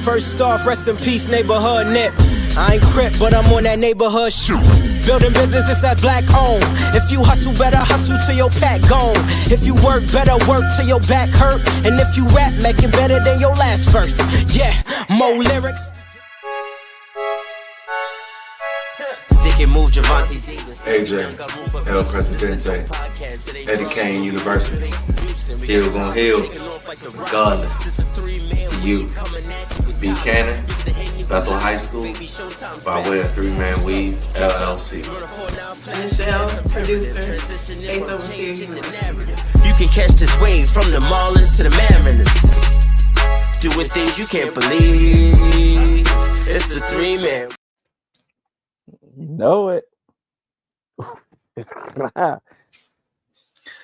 First off, rest in peace, neighborhood nip. I ain't crip, but I'm on that neighborhood shoot. Building business, it's that black owned. If you hustle, better hustle till your pack gone. If you work, better work till your back hurt. And if you rap, make it better than your last verse. Yeah, more lyrics. Stick and move, Javante Davis. AJ, El Presidente, Eddie Kane University. Hill gon' heal, regardless. You, B. Cannon, Bethel High School, by way of 3-Man Weave, LLC. Michelle, producer, Faith Over Fear. You can catch this wave from the Marlins to the Mariners. Doing things you can't believe. It's the 3-Man. You know it.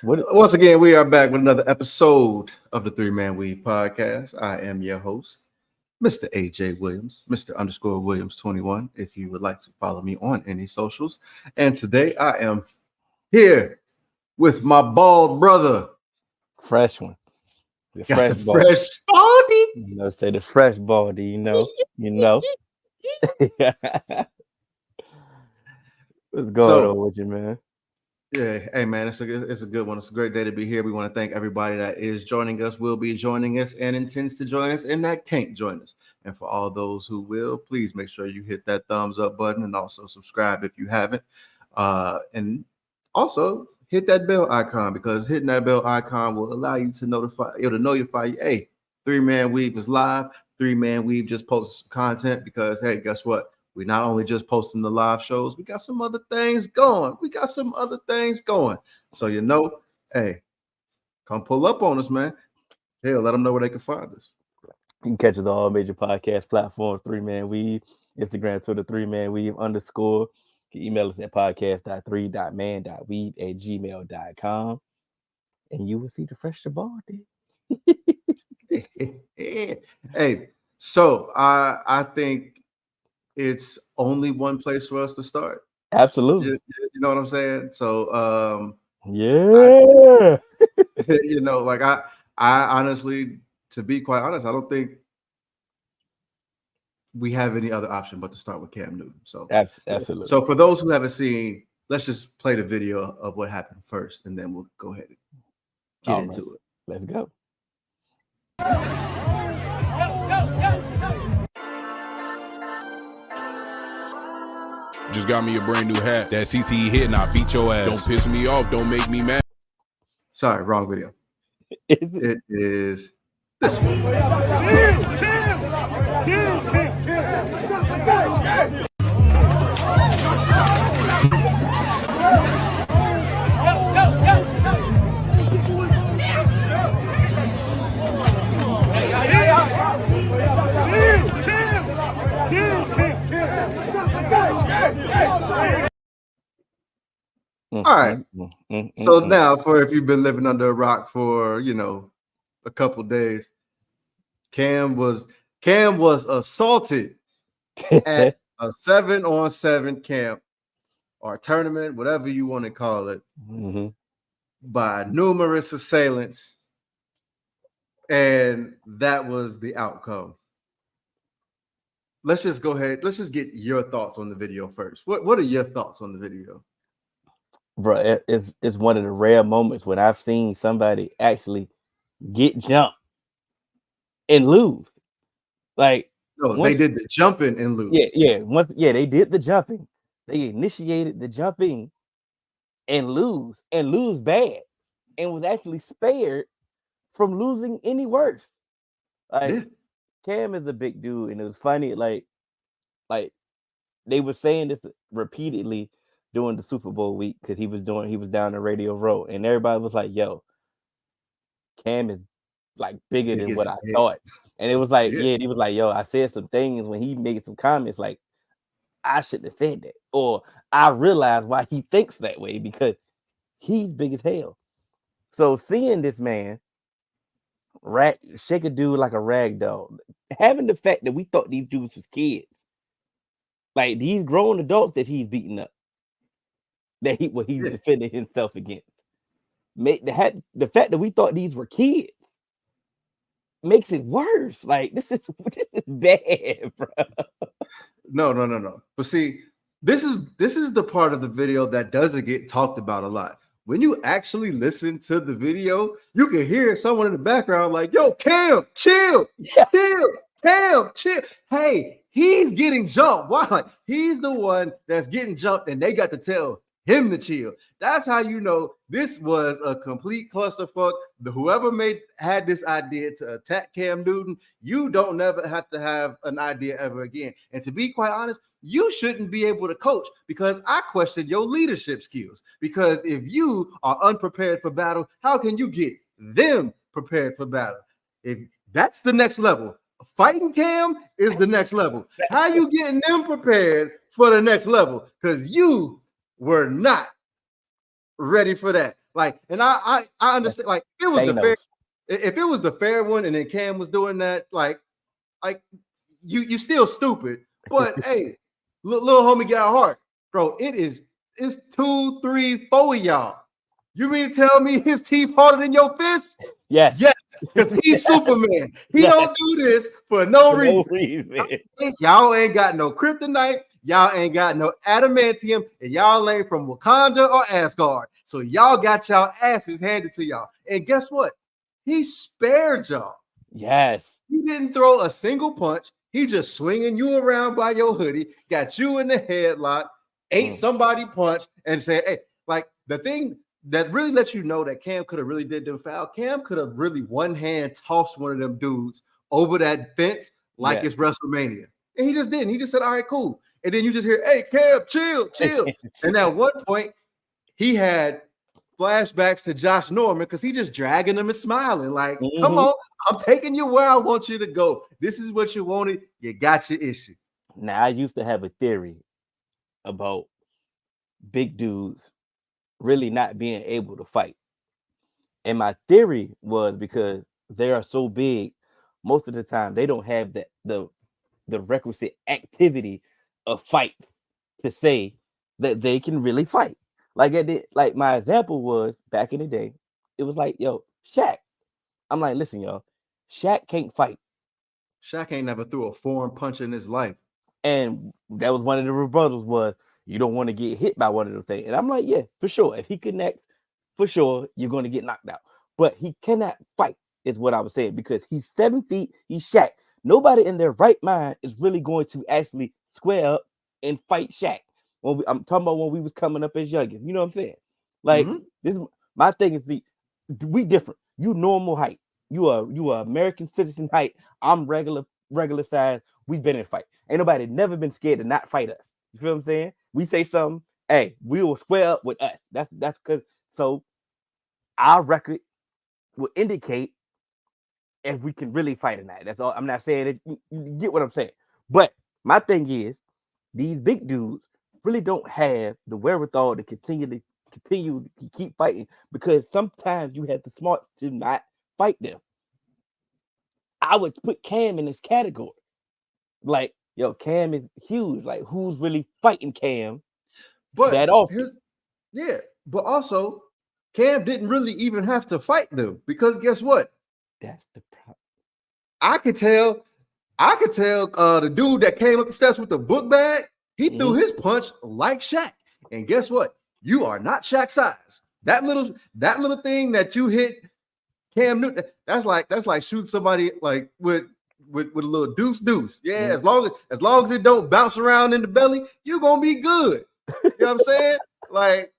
Once again, we are back with another episode of the 3-Man Weave podcast. I am your host, Mr. AJ Williams, Mr. _ Williams 21, if you would like to follow me on any socials. And today I am here with my bald brother. Fresh one. The Got fresh the baldy. fresh baldy. You know, say the fresh baldy, you know. What's going on with you, man? Yeah, hey man, it's a good one. It's a great day to be here. We want to thank everybody that is joining us, will be joining us, and intends to join us, and that can't join us. And for all those who will, please make sure you hit that thumbs up button and also subscribe if you haven't. And also hit that bell icon, because hitting that bell icon will allow you to notify you, hey, 3-Man Weave is live. 3-Man Weave just posted content, because hey, guess what? We not only just posting the live shows, we got some other things going. So, hey, come pull up on us, man. Hell, let them know where they can find us. You can catch us on all major podcast platforms, 3-Man Weave, Instagram, Twitter, 3-Man Weave _. You can email us at podcast.3.man.weave@gmail.com. And you will see the fresh baldy. Hey, so I think it's only one place for us to start. Absolutely. You know what I'm saying? So yeah. I honestly, to be quite honest, I don't think we have any other option but to start with Cam Newton. So absolutely. So for those who haven't seen, let's just play the video of what happened first, and then we'll go ahead and get into it. Let's go. Just got me a brand new hat. That CTE hit and I beat your ass. Don't piss me off. Don't make me mad. Sorry, wrong video. It is this one. All right. So now, for if you've been living under a rock for a couple days, Cam was assaulted at a 7-on-7 camp or tournament, whatever you want to call it, by numerous assailants, and that was the outcome. Let's just go ahead. Let's just get your thoughts on the video first. What are your thoughts on the video? Bro, it's one of the rare moments when I've seen somebody actually get jumped and lose. Like, they did the jumping and lose. They did the jumping. They initiated the jumping and lose bad, and was actually spared from losing any worse. Cam is a big dude, and it was funny. Like they were saying this repeatedly during the Super Bowl week, because he was down the Radio Row, and everybody was like, yo, Cam is like bigger than what I thought. And it was like, he was like, yo, I said some things when he made some comments like, I shouldn't have said that, or I realized why he thinks that way, because he's big as hell. So seeing this man shake a dude like a rag doll, having the fact that we thought these dudes was kids, like these grown adults that he's beating up, that he's defending himself against, the fact that we thought these were kids, makes it worse. Like this is bad, bro. No. But see, this is the part of the video that doesn't get talked about a lot. When you actually listen to the video, you can hear someone in the background like, "Yo, Cam, chill, Cam, chill." Hey, he's getting jumped. Why? He's the one that's getting jumped, and they got to tell him to chill. That's how you know this was a complete clusterfuck. Whoever had this idea to attack Cam Newton, you don't never have to have an idea ever again. And to be quite honest, you shouldn't be able to coach, because I question your leadership skills. Because if you are unprepared for battle, how can you get them prepared for battle? If that's the next level, fighting Cam is the next level. How you getting them prepared for the next level? Because you were not ready for that. Like, and I understand. Like, it was the fair. If it was the fair one, and then Cam was doing that, like you still stupid. But hey, little homie got a heart, bro. It's 2, 3, 4 of y'all. You mean to tell me his teeth harder than your fist? Yes, because he's Superman. He don't do this for no reason. Y'all ain't got no kryptonite. Y'all ain't got no adamantium, and y'all ain't from Wakanda or Asgard. So y'all got y'all asses handed to y'all. And guess what? He spared y'all. Yes. He didn't throw a single punch. He just swinging you around by your hoodie, got you in the headlock, ate somebody punch, and said, hey, like the thing that really lets you know that Cam could have really did them foul. Cam could have really one hand tossed one of them dudes over that fence like it's WrestleMania. And he just didn't. He just said, all right, cool. And then you just hear, hey, Cam, chill. And at one point, he had flashbacks to Josh Norman because he just dragging him and smiling like, come on, I'm taking you where I want you to go. This is what you wanted. You got your issue. Now, I used to have a theory about big dudes really not being able to fight. And my theory was because they are so big, most of the time they don't have the requisite activity of fight to say that they can really fight. Like my example was back in the day, it was like, yo, Shaq. I'm like, listen, y'all, Shaq can't fight. Shaq ain't never threw a foreign punch in his life. And that was one of the rebuttals was, you don't want to get hit by one of those things. And I'm like, yeah, for sure. If he connects, for sure, you're going to get knocked out. But he cannot fight, is what I was saying, because he's 7 feet, he's Shaq. Nobody in their right mind is really going to actually square up and fight Shaq. I'm talking about when we was coming up as youngest. You know what I'm saying? Like, this is my thing is we different. You normal height. You are American citizen height. I'm regular size. We've been in a fight. Ain't nobody never been scared to not fight us. You feel what I'm saying? We say something, hey, we will square up with us. That's because so our record will indicate if we can really fight or not. That's all. I'm not saying it. You get what I'm saying. But my thing is, these big dudes really don't have the wherewithal to continue to keep fighting, because sometimes you have the smarts to not fight them. I would put Cam in this category. Like, yo, Cam is huge. Like, who's really fighting Cam? But that often? But also, Cam didn't really even have to fight them, because guess what? That's the problem. I could tell the dude that came up the steps with the book bag, he threw his punch like Shaq. And guess what? You are not Shaq size. That little thing that you hit Cam Newton, that's like shooting somebody like with a little deuce. Yeah, as long as it don't bounce around in the belly, you're gonna be good. You know what I'm saying? Like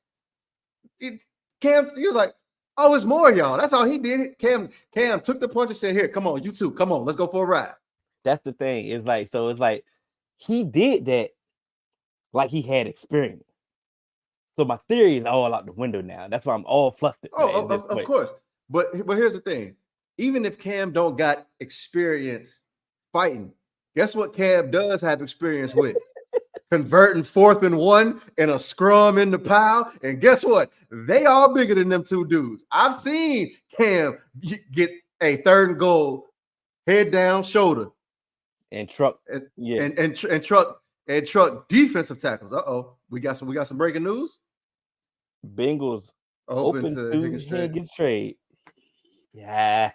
Cam, he was like, oh, it's more, y'all. That's all he did. Cam took the punch and said, here, come on, you two, come on, let's go for a ride. That's the thing. It's like he did that like he had experience. So my theory is all out the window now. That's why I'm all flustered. Of course. But here's the thing. Even if Cam don't got experience fighting, guess what Cam does have experience with? Converting 4th and 1 and a scrum in the pile. And guess what? They all bigger than them two dudes. I've seen Cam get a 3rd and goal, head down, shoulder. And truck. And truck defensive tackles. We got some breaking news. Bengals open to Higgins trade. Yeah.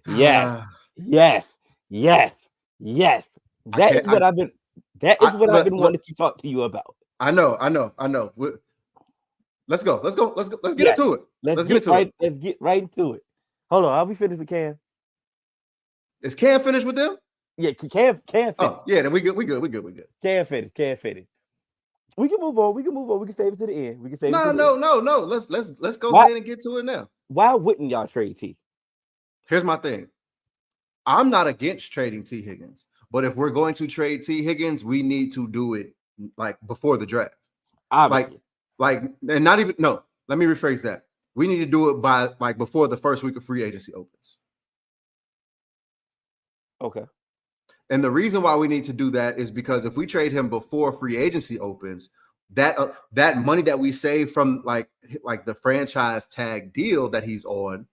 Yes. Yes. Yes. Yes. I can't. That is what I've been Look, wanting to talk to you about. I know. Let's go. Let's get Yes. into it. Let's get into it. Let's get right into it. Hold on. Are we finished with Cam? Is Cam finished with them? Yeah, Cam finished. Oh, yeah, then we good. Cam finished. We can move on. We can save it to the end. We can save it to the end. No. Let's go ahead and get to it now. Why wouldn't y'all trade T? Here's my thing. I'm not against trading T. Higgins, but if we're going to trade T. Higgins, we need to do it like before the draft. Obviously. And not even no. Let me rephrase that. We need to do it by like before the first week of free agency opens. Okay. And the reason why we need to do that is because if we trade him before free agency opens, that money that we save from like the franchise tag deal that he's on,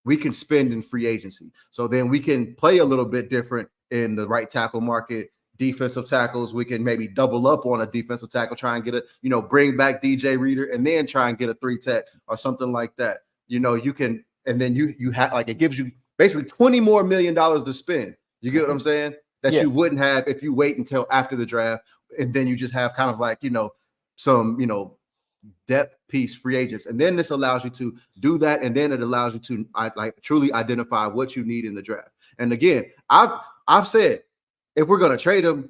we can spend in free agency. So then we can play a little bit different in the right tackle market. Defensive tackles, we can maybe double up on a defensive tackle, try and get bring back DJ Reader, and then try and get a 3-tech or something like that. You can, and then you have like it gives you basically $20 more million to spend. You get what I'm saying? That you wouldn't have if you wait until after the draft, and then you just have kind of like some depth piece free agents, and then this allows you to do that, and then it allows you to truly identify what you need in the draft. And again, I've said, if we're gonna trade him,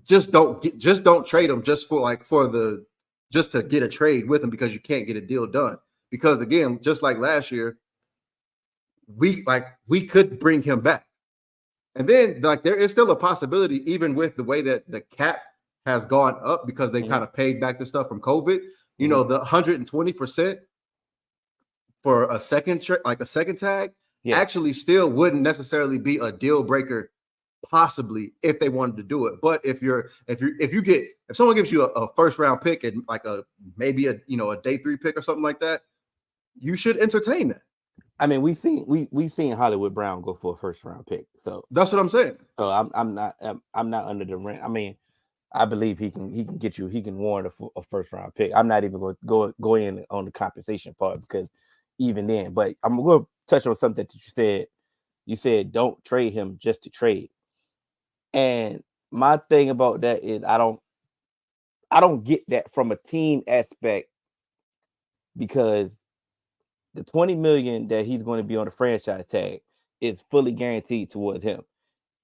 just don't trade him just to get a trade with him because you can't get a deal done. Because again, just like last year, we could bring him back, and then there is still a possibility, even with the way that the cap has gone up because they kind of paid back the stuff from COVID. The 120% for a second tag actually still wouldn't necessarily be a deal breaker. Possibly if they wanted to do it, but if someone gives you a first round pick and maybe a day 3 pick or something like that, you should entertain that. I mean, we've seen Hollywood Brown go for a first round pick, so that's what I'm saying. So I'm not under the rent. I mean, I believe he can get you. He can warrant a first round pick. I'm not even going to go in on the compensation part because even then, but I'm going to touch on something that you said. You said don't trade him just to trade. And my thing about that is I don't get that from a team aspect, because the $20 million that he's going to be on the franchise tag is fully guaranteed towards him.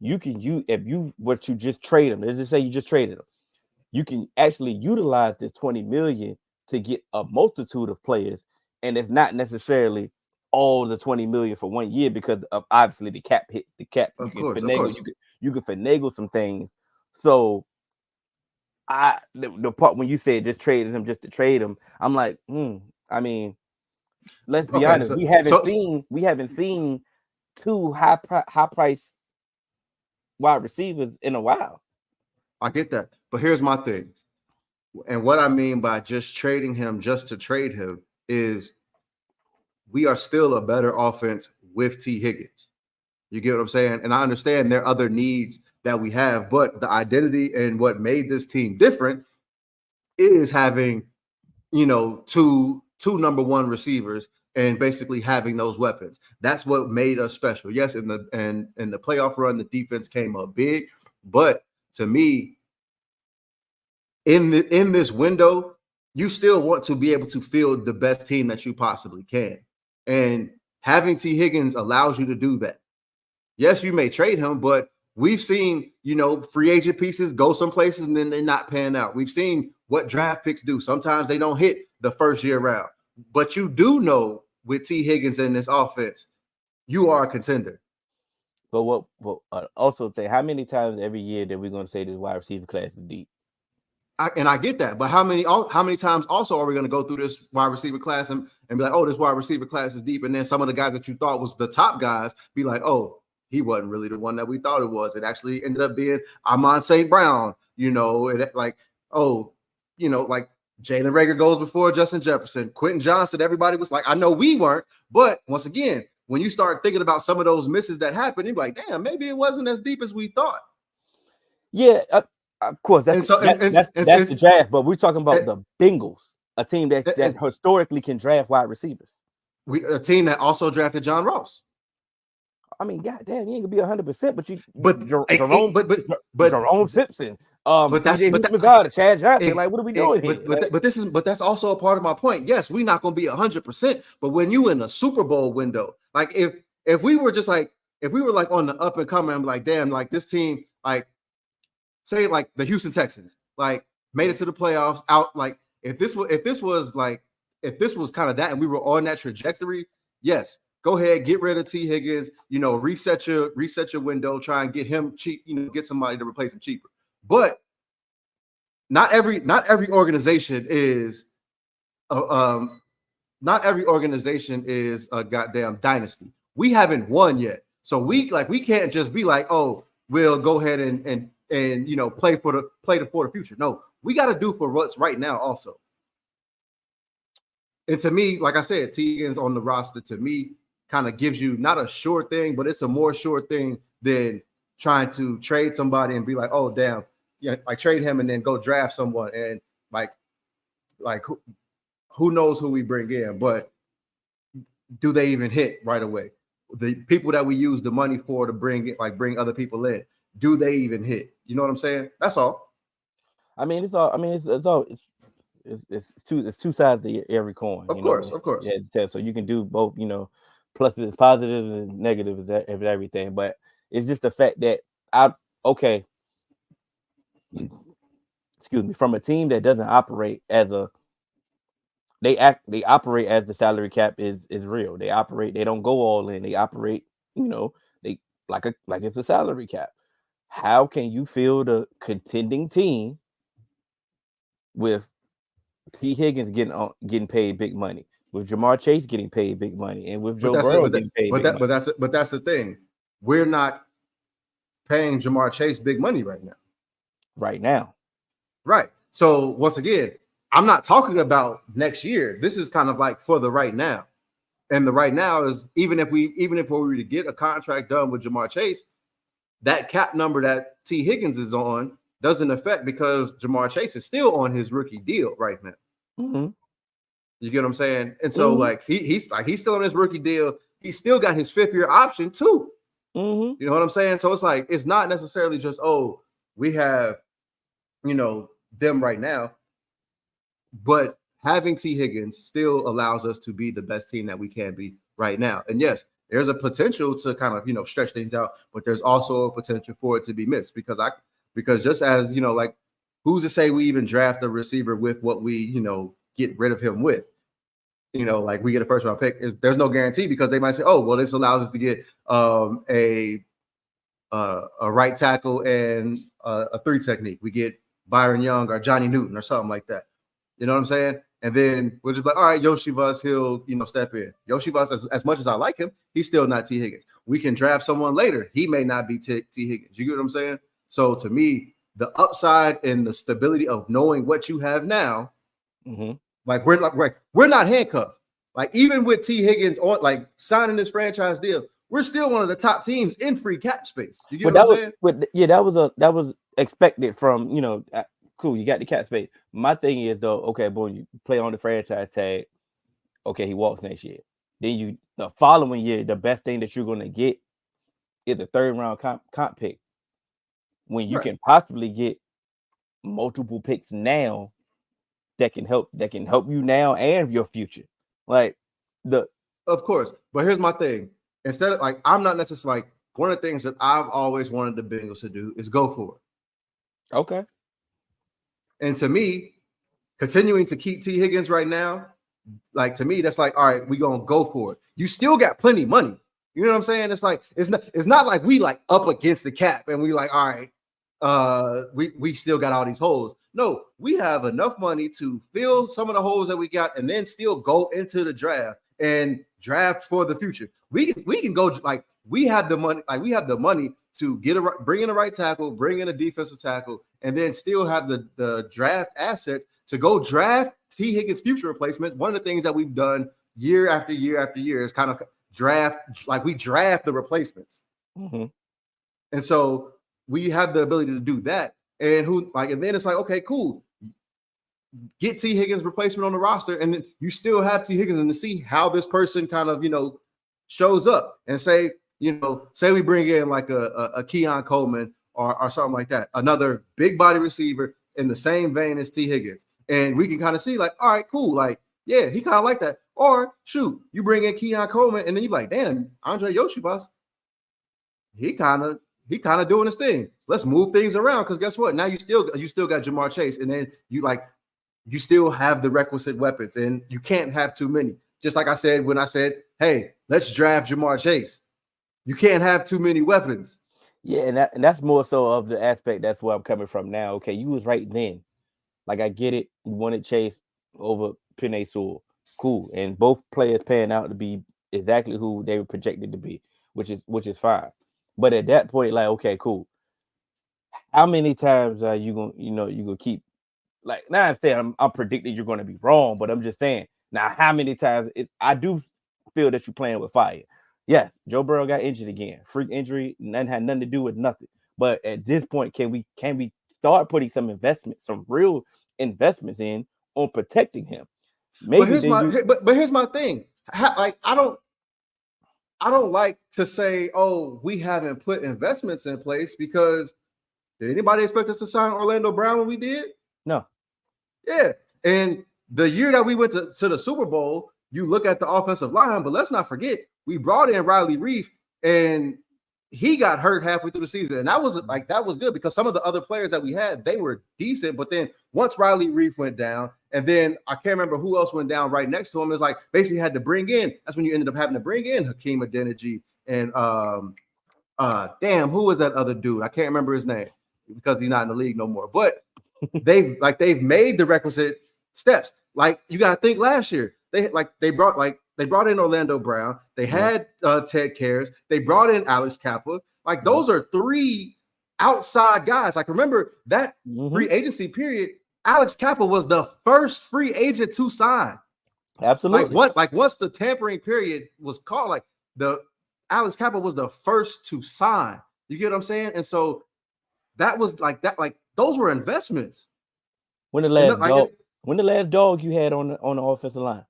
If you were to just trade him, let's just say you just traded him, you can actually utilize this $20 million to get a multitude of players, and it's not necessarily all the $20 million for 1 year because of obviously the cap hit. The cap, you can finagle some things. So the part when you said just traded him just to trade him, I'm like, I mean, let's be honest. We haven't seen two high price wide receivers in a while. I get that, but here's my thing, and what I mean by just trading him just to trade him is we are still a better offense with T. Higgins. You get what I'm saying? And I understand there are other needs that we have, but the identity and what made this team different is having, two number one receivers and basically having those weapons. That's what made us special. Yes, in the playoff run, the defense came up big, but to me, in this window, you still want to be able to field the best team that you possibly can. And having T. Higgins allows you to do that. Yes, you may trade him, but we've seen, free agent pieces go some places and then they're not pan out. We've seen what draft picks do. Sometimes they don't hit the first year round. But you do know with T. Higgins in this offense, you are a contender. But also say, how many times every year that we're going to say this wide receiver class is deep? I get that, but how many times also are we going to go through this wide receiver class and be like, oh, this wide receiver class is deep, and then some of the guys that you thought was the top guys be like, oh, he wasn't really the one that we thought it was. It actually ended up being Amon St. Brown, Jalen Reagor goes before Justin Jefferson, Quentin Johnson. Everybody was like, I know we weren't, but once again, when you start thinking about some of those misses that happened, you're like, damn, maybe it wasn't as deep as we thought. Yeah, of course. That's the draft, but we're talking about the Bengals, a team that historically can draft wide receivers. a team that also drafted John Ross. I mean, goddamn, you ain't gonna be 100%, but Jerome Simpson, Chad Johnson. Like, what are we doing here? But that's also a part of my point. Yes, we're not gonna be 100%, but when you in a Super Bowl window, like if we were just like if we were like on the up and coming, I'm like, damn, like this team, like say like the Houston Texans, like made it to the playoffs, out like if this was kind of that and we were on that trajectory, yes. Go ahead, get rid of T. Higgins, reset your window, try and get him cheap, get somebody to replace him cheaper. But not every organization is a goddamn dynasty. We haven't won yet. So we can't just be like, oh, we'll go ahead and play for the future. No, we got to do for what's right now also. And to me, like I said, T. Higgins on the roster to me kind of gives you not a sure thing, but it's a more sure thing than trying to trade somebody and be like, oh, damn, yeah, I trade him and then go draft someone and like who knows who we bring in, but do they even hit right away? The people that we use the money for to bring other people in, do they even hit? You know what I'm saying? That's all. I mean, it's two sides of every coin. Of course. Yeah, so you can do both, pluses, positives, and negatives of everything. But it's just the fact that from a team that doesn't operate as they operate as the salary cap is real. They don't go all in. They operate, they like it's a salary cap. How can you field a contending team with T. Higgins getting paid big money, with Jamar Chase getting paid big money, and with Joe Burrow getting paid big money? But that's the thing. We're not paying Jamar Chase big money right now. Right. So once again, I'm not talking about next year. This is kind of like for the right now. And the right now is even if we were to get a contract done with Jamar Chase, that cap number that T. Higgins is on doesn't affect because Jamar Chase is still on his rookie deal right now. Mm-hmm. You get what I'm saying? And so he's still on his rookie deal. He's still got his 5th-year option too. Mm-hmm. You know what I'm saying? So it's like it's not necessarily just we have them right now, but having T. Higgins still allows us to be the best team that we can be right now. And yes, there's a potential to kind of stretch things out, but there's also a potential for it to be missed because just as like who's to say we even draft a receiver with what we get rid of him with? Like we get a 1st-round pick. There's no guarantee because they might say, oh, well, this allows us to get a right tackle and a 3 technique. We get Byron Young or Johnny Newton or something like that. You know what I'm saying? And then we'll just be like, all right, Yoshivas, he'll step in. Yoshivas, as much as I like him, he's still not T. Higgins. We can draft someone later. He may not be T. Higgins. You get what I'm saying? So to me, the upside and the stability of knowing what you have now, like we're not handcuffed. Like even with T. Higgins on like signing this franchise deal, we're still one of the top teams in free cap space. You get what I'm saying? That was expected from cool. You got the cap space. My thing is though, okay, boy, you play on the franchise tag. Okay, he walks next year. Then the following year, the best thing that you're gonna get is a 3rd-round comp pick. When you can possibly get multiple picks now that can help you now and your future. Of course. But here's my thing. Instead of I'm not necessarily one of the things that I've always wanted the Bengals to do is go for it. Okay. And to me, continuing to keep T. Higgins right now, to me, that's all right, we're gonna go for it. You still got plenty of money. You know what I'm saying? It's it's not like we up against the cap and we all right, we still got all these holes. No, we have enough money to fill some of the holes that we got and then still go into the draft and draft for the future. We can go we have the money, we have the money to bring in a right tackle, bring in a defensive tackle, and then still have the draft assets to go draft T. Higgins' future replacements. One of the things that we've done year after year after year is kind of draft, we draft the replacements. Mm-hmm. And so we have the ability to do that. And and then it's okay, cool. get T. Higgins replacement on the roster, and then you still have T. Higgins, and to see how this person kind of, shows up, and say we bring in like a Keon Coleman or something like that, another big body receiver in the same vein as T. Higgins, and we can kind of see like, all right, cool, like, yeah, he kind of like that. Or shoot, you bring in Keon Coleman, and then you're like, damn, Andre Yoshibas, he kind of doing his thing. Let's move things around, because guess what? Now you still got Jamar Chase, and then you still have the requisite weapons, and you can't have too many. Just like I said when I said, hey, let's draft Jamar Chase. You can't have too many weapons. Yeah, and that's more so of the aspect. That's where I'm coming from now. Okay, you was right then. Like, I get it. You wanted Chase over Penei Sewell. Cool. And both players pan out to be exactly who they were projected to be, which is fine. But at that point, like, okay, cool. How many times are you gonna keep, like, now I'm saying I'm predicting you're gonna be wrong, but I'm just saying, now how many times I do feel that you're playing with fire. Yeah, Joe Burrow got injured again. Freak injury, had nothing to do with nothing. But at this point, can we start putting some real investments in on protecting him? Maybe. But here's my thing. I don't like to say, oh, we haven't put investments in place, because did anybody expect us to sign Orlando Brown when we did? No. Yeah. And the year that we went to the Super Bowl, you look at the offensive line, but let's not forget, we brought in Riley Reef, and he got hurt halfway through the season. And that was good, because some of the other players that we had, they were decent. But then once Riley Reef went down, and then I can't remember who else went down right next to him, it's like basically had to bring in, that's when you ended up having to bring in Hakeem Adeniji and who was that other dude? I can't remember his name because he's not in the league no more. But they've made the requisite steps. Like, you got to think last year, they brought in Orlando Brown. They had Ted Karras. They brought in Alex Kappa. Like, those are three outside guys. Like, remember that free agency period, Alex Kappa was the first free agent to sign. Absolutely. Once the tampering period was called, like, the Alex Kappa was the first to sign. You get what I'm saying? And so that was like that. Like, those were investments. When the last dog you had on the offensive line?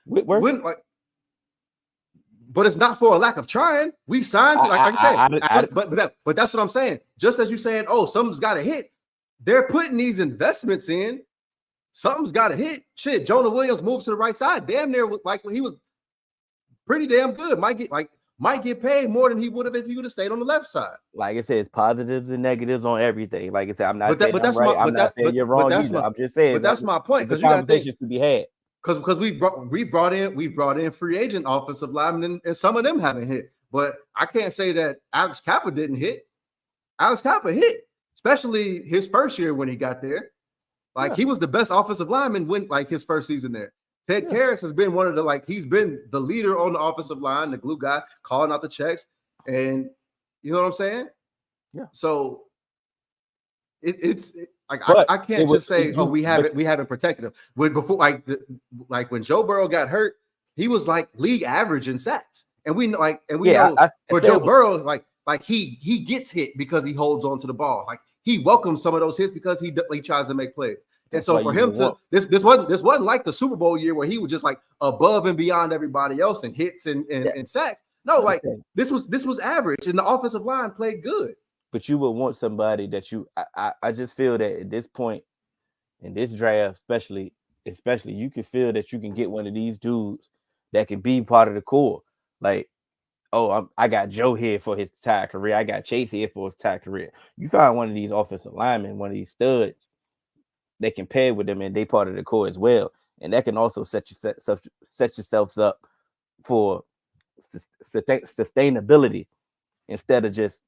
Whitworth? But it's not for a lack of trying. We've signed, but that's what I'm saying. Just as you saying, oh, something's got to hit. They're putting these investments in. Something's got to hit. Shit, Jonah Williams moves to the right side. Damn near, like, he was pretty damn good. Might get paid more than he would have if he would have stayed on the left side. Like I said, it's positives and negatives on everything. Like I said, I'm not saying you're wrong either. I'm just saying. But that's my point, because you got conversations to be had. Because we brought in free agent offensive linemen, and some of them haven't hit. But I can't say that Alex Kappa didn't hit. Alex Kappa hit, especially his first year when he got there. Like, he was the best offensive lineman when, like, his first season there. Ted Karras has been one of the, like, he's been the leader on the offensive line, the glue guy, calling out the checks, and you know what I'm saying? Yeah. So I can't just say, we haven't protected him. Before, like when Joe Burrow got hurt, he was like league average in sacks, and we know for Joe Burrow, like he gets hit because he holds on to the ball. Like, he welcomes some of those hits because he tries to make plays. And so for him to this wasn't like the Super Bowl year where he was just like above and beyond everybody else and hits and sacks. No, like this was average, and the offensive line played good. But you would want somebody that I just feel that at this point in this draft, especially you can feel that you can get one of these dudes that can be part of the core. Like, I got Joe here for his entire career. I got Chase here for his entire career. You find one of these offensive linemen, one of these studs, they can pair with them, and they part of the core as well. And that can also set yourselves up for sustainability instead of just,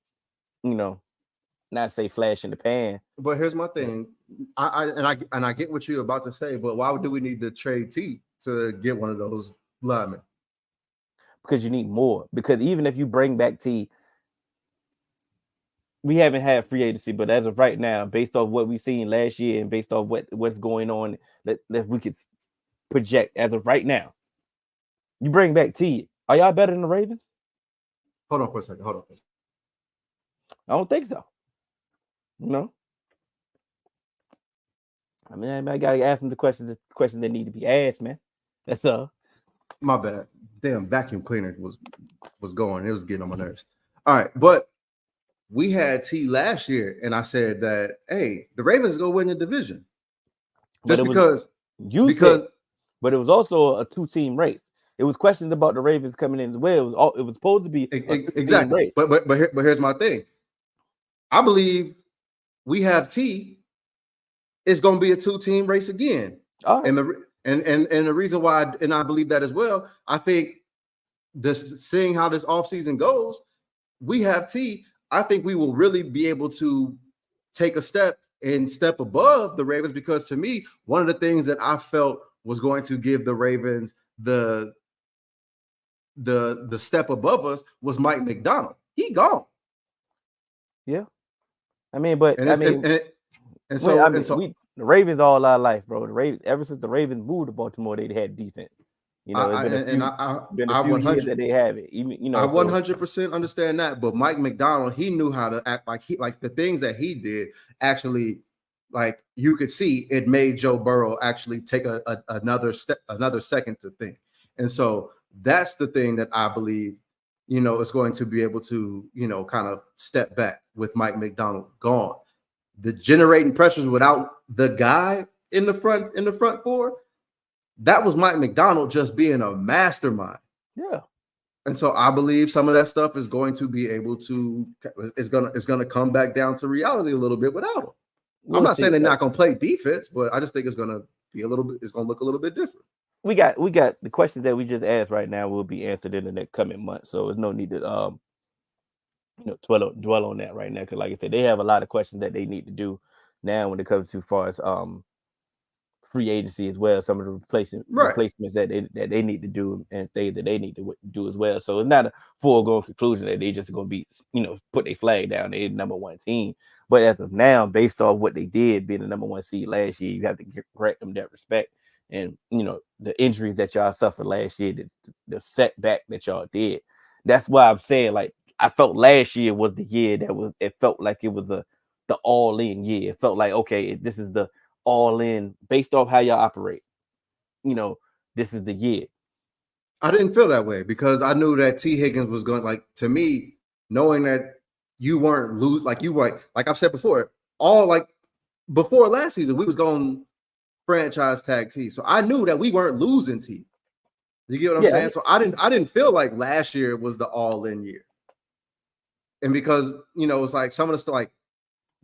not say flash in the pan. But here's my thing. I get what you're about to say, but why do we need to trade T to get one of those linemen? Because you need more. Because even if you bring back T, we haven't had free agency, but as of right now, based off what we've seen last year and based off what's going on, that we could project as of right now, you bring back T. Are y'all better than the Ravens? Hold on for a second. I don't think so. No. I mean, I gotta ask them the questions that need to be asked, man. That's all. My bad. Damn vacuum cleaner was going. It was getting on my nerves. All right, but we had T last year, and I said that hey, the Ravens go win the division. Just because but it was also a 2-team race. It was questions about the Ravens coming in as well. It was supposed to be exactly. Race. But here's my thing. I believe we have T. It's going to be a 2-team race again. All right. And the reason why, and I believe that as well, I think seeing how this offseason goes, we have T. I think we will really be able to take a step above the Ravens, because to me, one of the things that I felt was going to give the Ravens the step above us was Mike Macdonald. He gone. Yeah. I mean, but the Ravens all our life, bro. The Ravens, ever since the Ravens moved to Baltimore, they had defense. You know, I years that they have it. Even, you know, I 100% understand that. But Mike Macdonald, he knew how to act like the things that he did actually, like you could see it made Joe Burrow actually take another second to think. And so that's the thing that I believe, you know, is going to be able to, you know, kind of step back with Mike Macdonald gone. The generating pressures without the guy in the front four, that was Mike Macdonald just being a mastermind. Yeah. And so I believe some of that stuff is going to be able to, it's gonna come back down to reality a little bit without him. I'm not saying they're not gonna play defense, but I just think it's gonna look a little bit different. We got the questions that we just asked right now will be answered in the next coming month. So there's no need to dwell on that right now, because like I said, they have a lot of questions that they need to do now when it comes to far as free agency as well. Some of the replacements that they need to do and things that they need to do as well. So it's not a foregone conclusion that they just going to be, you know, put their flag down. They're the number one team. But as of now, based off what they did being the number one seed last year, you have to grant them that respect. And, you know, the injuries that y'all suffered last year, the setback that y'all did. That's why I'm saying, like, I felt last year was the year it felt like it was the all-in year. It felt like, okay, this is the all-in based off how y'all operate. You know, this is the year. I didn't feel that way because I knew that T. Higgins was going, like, to me, knowing that you weren't lose, like you were, like I've said before, before last season, we was going franchise tag T. So I knew that we weren't losing T. You get what I'm saying? So I didn't feel like last year was the all-in year. And because, you know, it's like some of the stuff, like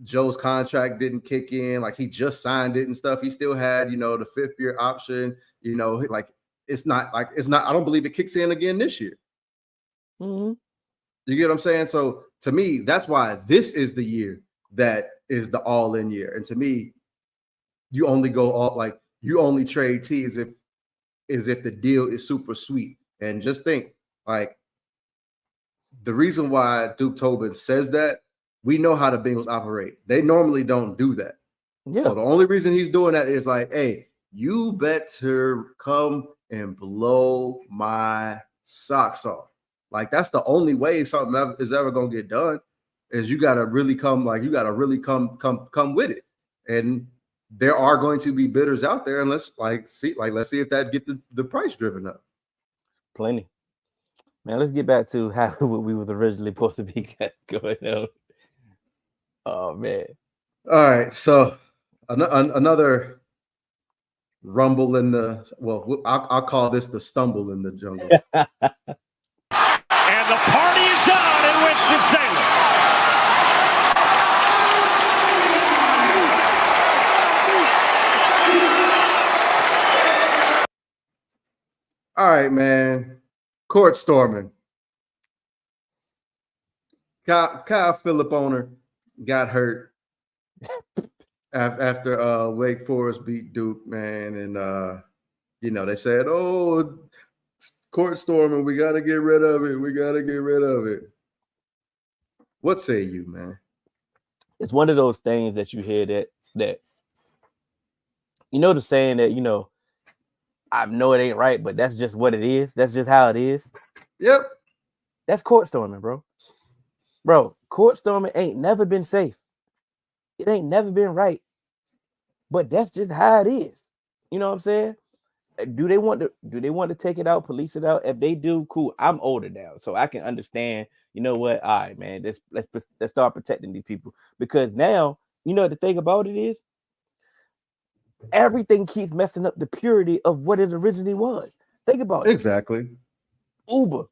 Joe's contract didn't kick in, like he just signed it and stuff. He still had, you know, the 5th-year option, you know, like it's not, I don't believe it kicks in again this year. Mm-hmm. You get what I'm saying? So to me, that's why this is the year that is the all-in year. And to me, you only go all, like, you only trade T as if the deal is super sweet. And just think, like, the reason why Duke Tobin says that, we know how the Bengals operate. They normally don't do that. Yeah. So the only reason he's doing that is like, hey, you better come and blow my socks off. Like, that's the only way something is ever gonna get done. Is you gotta really come with it. And there are going to be bidders out there, and let's see if that get the price driven up. Plenty. Man, let's get back to how we was originally supposed to be going on. Oh, man. All right. So another rumble in the, well, I'll call this the stumble in the jungle. And the party is on in Winston-Salem. All right, man. Court storming. Kyle Phillip owner got hurt after Wake Forest beat Duke, man. And, you know, they said, oh, court storming, we got to get rid of it. What say you, man? It's one of those things that you hear that you know, the saying that, you know, I know it ain't right, but that's just what it is. That's just how it is. Yep. That's court storming, bro. Bro, court storming ain't never been safe. It ain't never been right. But that's just how it is. You know what I'm saying? Do they want to take it out, police it out? If they do, cool. I'm older now, so I can understand. You know what? All right, man. Let's start protecting these people, because now, you know, the thing about it is everything keeps messing up the purity of what it originally was. Think about it. Exactly. Uber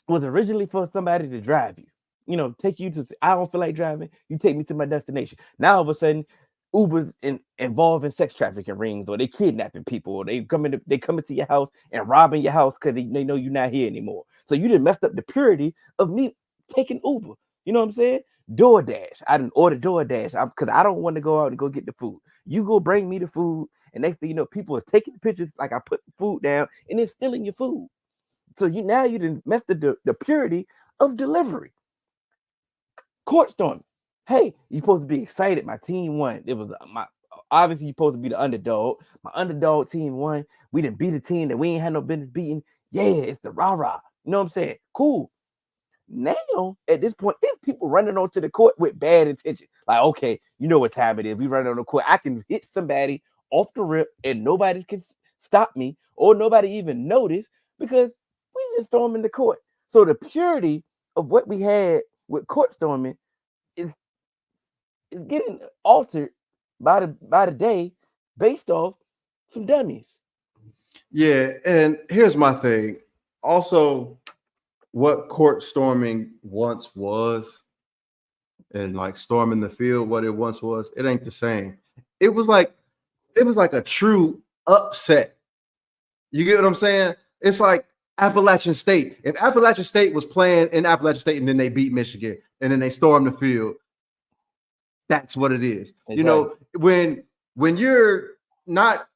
was originally for somebody to drive you. You know, take you to. I don't feel like driving. You take me to my destination. Now all of a sudden, Uber's involved in sex trafficking rings, or they kidnapping people, or they coming to your house and robbing your house because they know you're not here anymore. So you done messed up the purity of me taking Uber. You know what I'm saying? DoorDash. I didn't order DoorDash because I don't want to go out and go get the food. You go bring me the food, and next thing you know, people are taking pictures like I put the food down and then stealing your food. So you done messed the purity of delivery. Court storming. Hey, you're supposed to be excited. My team won. It was obviously you're supposed to be the underdog. My underdog team won. We didn't beat a team that we ain't had no business beating. Yeah, it's the rah-rah. You know what I'm saying? Cool. Now, at this point, there's people running onto the court with bad intention. Like, okay, you know what time it is. We run on the court. I can hit somebody off the rip and nobody can stop me, or nobody even notice, because we just throw them in the court. So the purity of what we had with court storming is getting altered by the day based off some dummies. Yeah, and here's my thing. Also, what court storming once was, and like storming the field, what it once was, it ain't the same. It was like a true upset. You get what I'm saying? It's like Appalachian State. If Appalachian State was playing in Appalachian State and then they beat Michigan and then they stormed the field, that's what it is. Exactly. You know, when you're not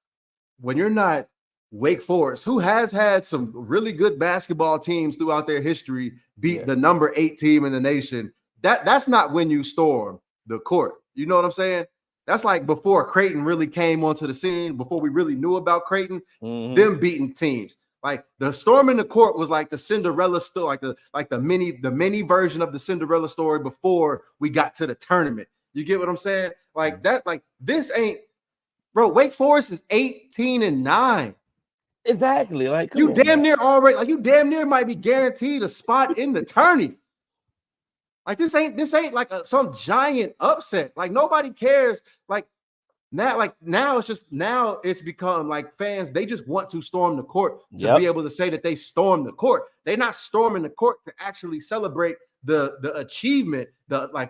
Wake Forest, who has had some really good basketball teams throughout their history, beat the number 8 team in the nation. That's not when you storm the court. You know what I'm saying? That's like before Creighton really came onto the scene, before we really knew about Creighton, them beating teams. Like the storm in the court was like the Cinderella story, like the mini version of the Cinderella story before we got to the tournament. You get what I'm saying? Like that, like this ain't, bro. Wake Forest is 18-9. Exactly. Like you damn near already, like you damn near might be guaranteed a spot in the tourney. Like this ain't like some giant upset. Like nobody cares. Like now it's become like fans, they just want to storm the court to be able to say that they stormed the court. They're not storming the court to actually celebrate the achievement, the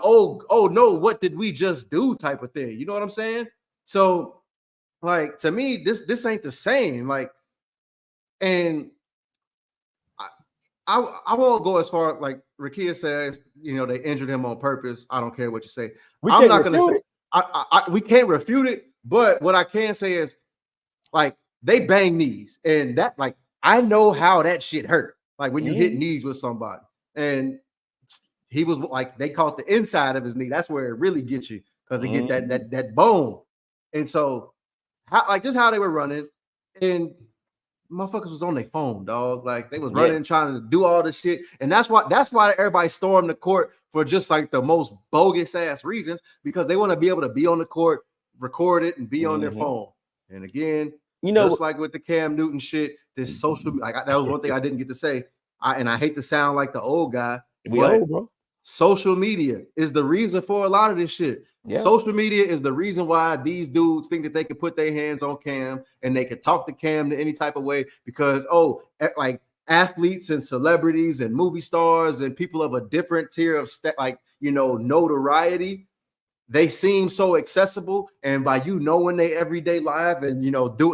oh no, what did we just do type of thing. You know what I'm saying? So like to me, this ain't the same. Like, and I won't go as far like Rakia says, you know, they injured him on purpose. I don't care what you say. I'm not gonna say we can't refute it, but what I can say is like they bang knees, and that like I know how that shit hurt. Like when you hit knees with somebody, and he was like they caught the inside of his knee. That's where it really gets you because they get that bone. And so just how they were running, and motherfuckers was on their phone, dog. Like they was running trying to do all this shit. And that's why everybody stormed the court for just like the most bogus ass reasons, because they want to be able to be on the court, record it, and be on their phone. And again, you know, just like with the Cam Newton shit, this social, like that was one thing I didn't get to say. I hate to sound like the old guy. We old, bro. Social media is the reason for a lot of this shit. Yeah. Social media is the reason why these dudes think that they can put their hands on Cam and they can talk to Cam in any type of way, because like athletes and celebrities and movie stars and people of a different tier of notoriety, they seem so accessible, and by knowing their everyday life and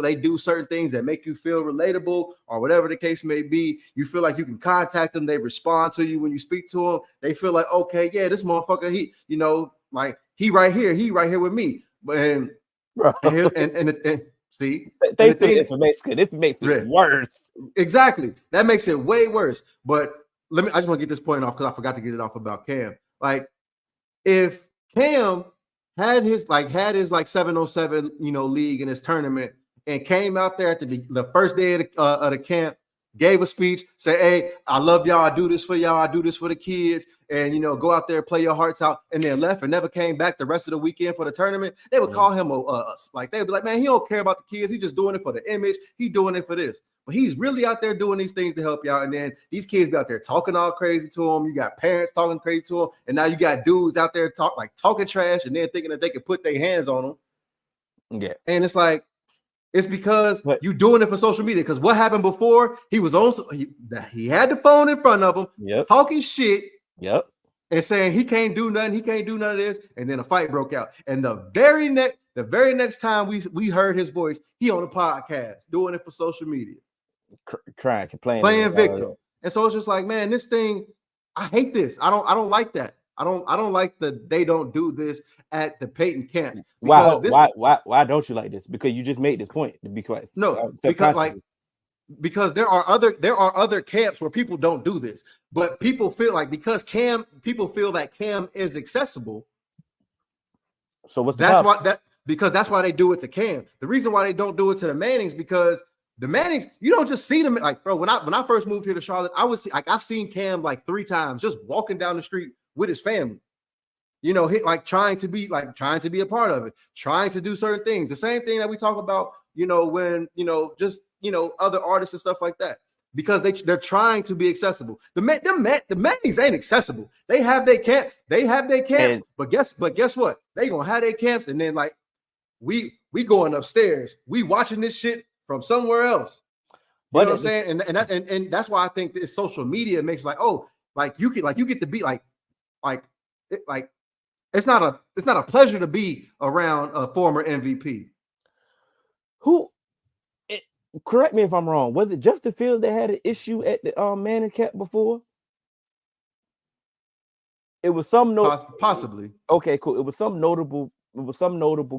they do certain things that make you feel relatable or whatever the case may be, you feel like you can contact them, they respond to you when you speak to them, they feel like, okay, yeah, this motherfucker, he right here with me. And see, they think it makes it worse. Exactly, that makes it way worse. But I just want to get this point off because I forgot to get it off about Cam. Like if Cam had his 707 league in his tournament and came out there at the first day of the camp gave a speech, say, hey, I love y'all, I do this for y'all, I do this for the kids, and go out there, play your hearts out, and then left and never came back the rest of the weekend for the tournament, they would call him like, they'd be like, man, he don't care about the kids, he's just doing it for the image, he doing it for this. But he's really out there doing these things to help you out. And then these kids be out there talking all crazy to him. You got parents talking crazy to him. And now you got dudes out there talking trash and then thinking that they can put their hands on them. Yeah. And it's like, it's because you doing it for social media. Because what happened before, he was on, he had the phone in front of him, talking shit. Yep. And saying he can't do nothing, he can't do none of this. And then a fight broke out. And the very next time we heard his voice, he on a podcast doing it for social media. Crying, complaining, playing victim. And so it's just like, man, this thing, I hate this. I don't like that. I don't like that they don't do this at the Peyton camps. Why don't you like this? Because you just made this point, to be quiet. No, because there are other camps where people don't do this, but people feel like people feel that Cam is accessible. So what's that's why they do it to Cam. The reason why they don't do it to the Mannings, because the Mannings, you don't just see them like, bro. When I first moved here to Charlotte, I've seen Cam like 3 times just walking down the street with his family. Trying to be a part of it, trying to do certain things. The same thing that we talk about, when other artists and stuff like that, because they're trying to be accessible. The Mannings ain't accessible. They have their camps, but guess what? They gonna have their camps, and then like we going upstairs, we watching this shit from somewhere else. You know what I'm saying? And that's why I think this social media makes you get to be it's not a pleasure to be around a former MVP. Correct me if I'm wrong. Was it Justin Fields that had an issue at the Manning camp before? It was some possibly. Okay, cool. It was some notable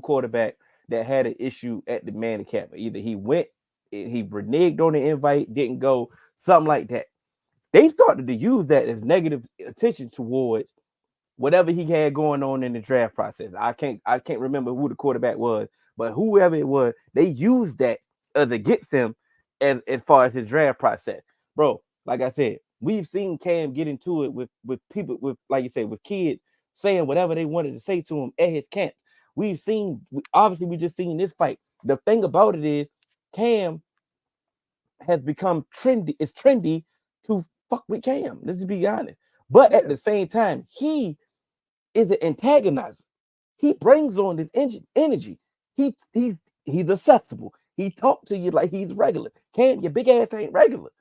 quarterback that had an issue at the Manning camp. Either he reneged on the invite, didn't go, something like that. They started to use that as negative attention towards whatever he had going on in the draft process. I can't remember who the quarterback was, but whoever it was, they used that as against him as far as his draft process. Bro, like I said, we've seen Cam get into it with people, with, like you said, with kids saying whatever they wanted to say to him at his camp. We just seen this fight. The thing about it is Cam has become trendy. It's trendy to fuck with Cam. Let's just be honest. But at the same time, he is an antagonizer. He brings on this energy. He's accessible. He talks to you like he's regular. Cam, your big ass ain't regular.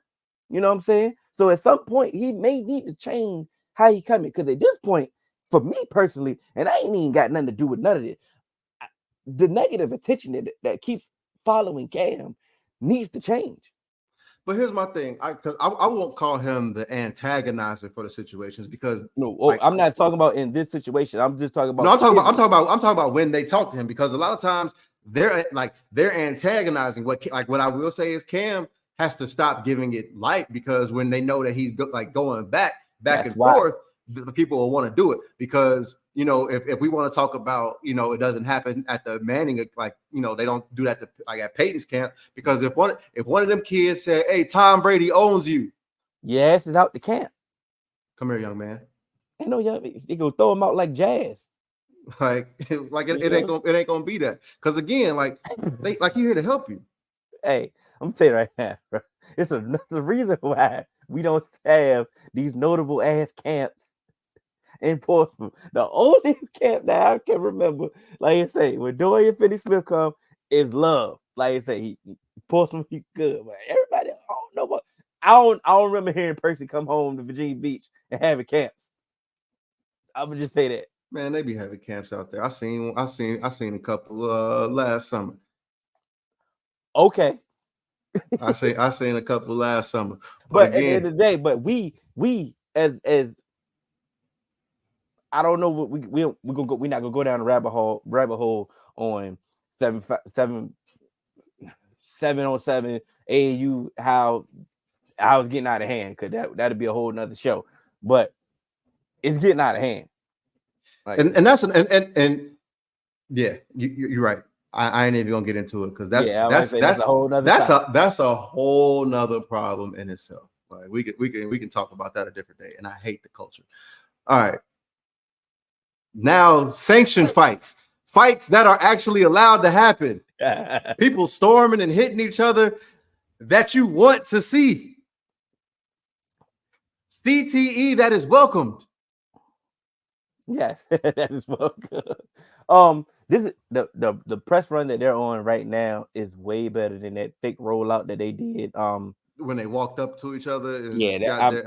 You know what I'm saying? So at some point, he may need to change how he coming. Because at this point, for me personally, and I ain't even got nothing to do with none of this, the negative attention that keeps following Cam needs to change. But here's my thing, I won't call him the antagonizer for the situations, because I'm not talking about in this situation. I'm just talking about. No, I'm talking about when they talk to him, because a lot of times they're antagonizing. What I will say is Cam has to stop giving it light, because when they know that he's going back and forth, the people will want to do it. Because if we want to talk about it doesn't happen at the Manning, they don't do that at Peyton's camp, because if one of them kids said, "Hey, Tom Brady owns you," yes, it's out the camp. Come here, young man. Ain't no young. They go throw him out like jazz. It ain't gonna be that, because again, you here to help you. Hey, I'm gonna tell you right now, bro. It's the reason why we don't have these notable ass camps in Portsmouth. The only camp that I can remember, like I say, when Dorian Finney-Smith come, is Love. Like I say, Portsmouth, he's good, man. Everybody, I don't remember hearing Percy come home to Virginia Beach and having camps. I would just say that. Man, they be having camps out there. I seen a couple last summer. Okay. I seen a couple last summer. But again, at the end of the day, we as I don't know what we're not gonna go down the rabbit hole on 7-on-7 AAU, how I was getting out of hand, because that'd be a whole nother show. But it's getting out of hand. And that's yeah, you're right. I ain't even gonna get into it because that's a whole nother that's a whole nother problem in itself. Like we can talk about that a different day. And I hate the culture. All right. Now sanctioned fights that are actually allowed to happen. People storming and hitting each other that you want to see. CTE that is welcomed. Yes, that is welcome. This is the press run that they're on right now is way better than that fake rollout that they did. When they walked up to each other. And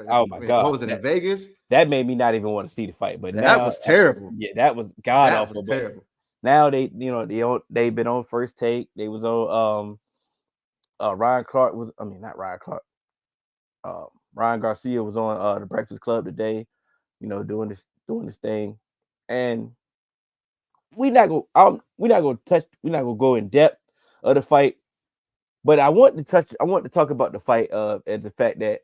oh my God. What was it in Vegas? That made me not even want to see the fight. But that was terrible. Yeah, that was god awful. That was terrible. Now they've been on First Take. They was on Ryan Garcia was on the Breakfast Club today, doing this thing. And we're not gonna go in depth of the fight. But I want to talk about the fight as the fact that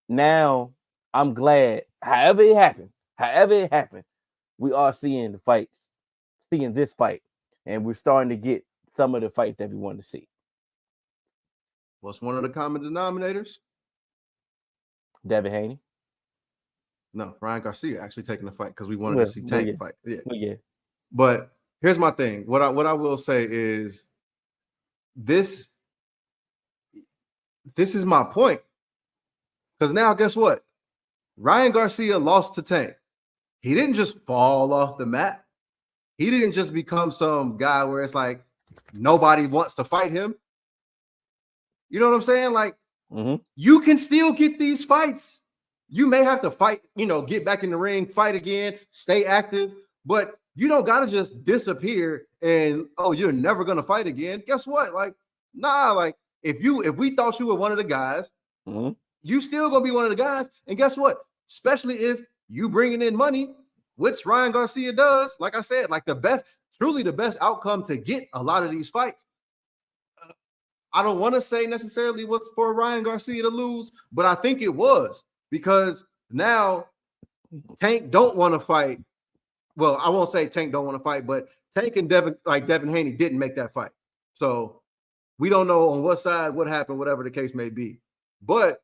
now I'm glad, however it happened, we are seeing this fight, and we're starting to get some of the fights that we want to see. What's one of the common denominators? Devin Haney. No, Ryan Garcia actually taking the fight because we wanted to see Tank fight. Yeah. But here's my thing. What I will say is this is my point. Because now, guess what? Ryan Garcia lost to Tank. He didn't just fall off the map. He didn't just become some guy where it's like nobody wants to fight him. You know what I'm saying? Like, you can still get these fights. You may have to fight, get back in the ring, fight again, stay active, but you don't got to just disappear and, you're never going to fight again. Guess what? Like, nah, like, if we thought you were one of the guys, you still gonna be one of the guys. And guess what? Especially if you bringing in money, which Ryan Garcia does. Like I said, like truly the best outcome to get a lot of these fights. I don't want to say necessarily what's for Ryan Garcia to lose, but I think it was because now Tank don't want to fight. Well, I won't say Tank don't want to fight, but Tank and Devin Haney didn't make that fight. So we don't know on what side, what happened, whatever the case may be. But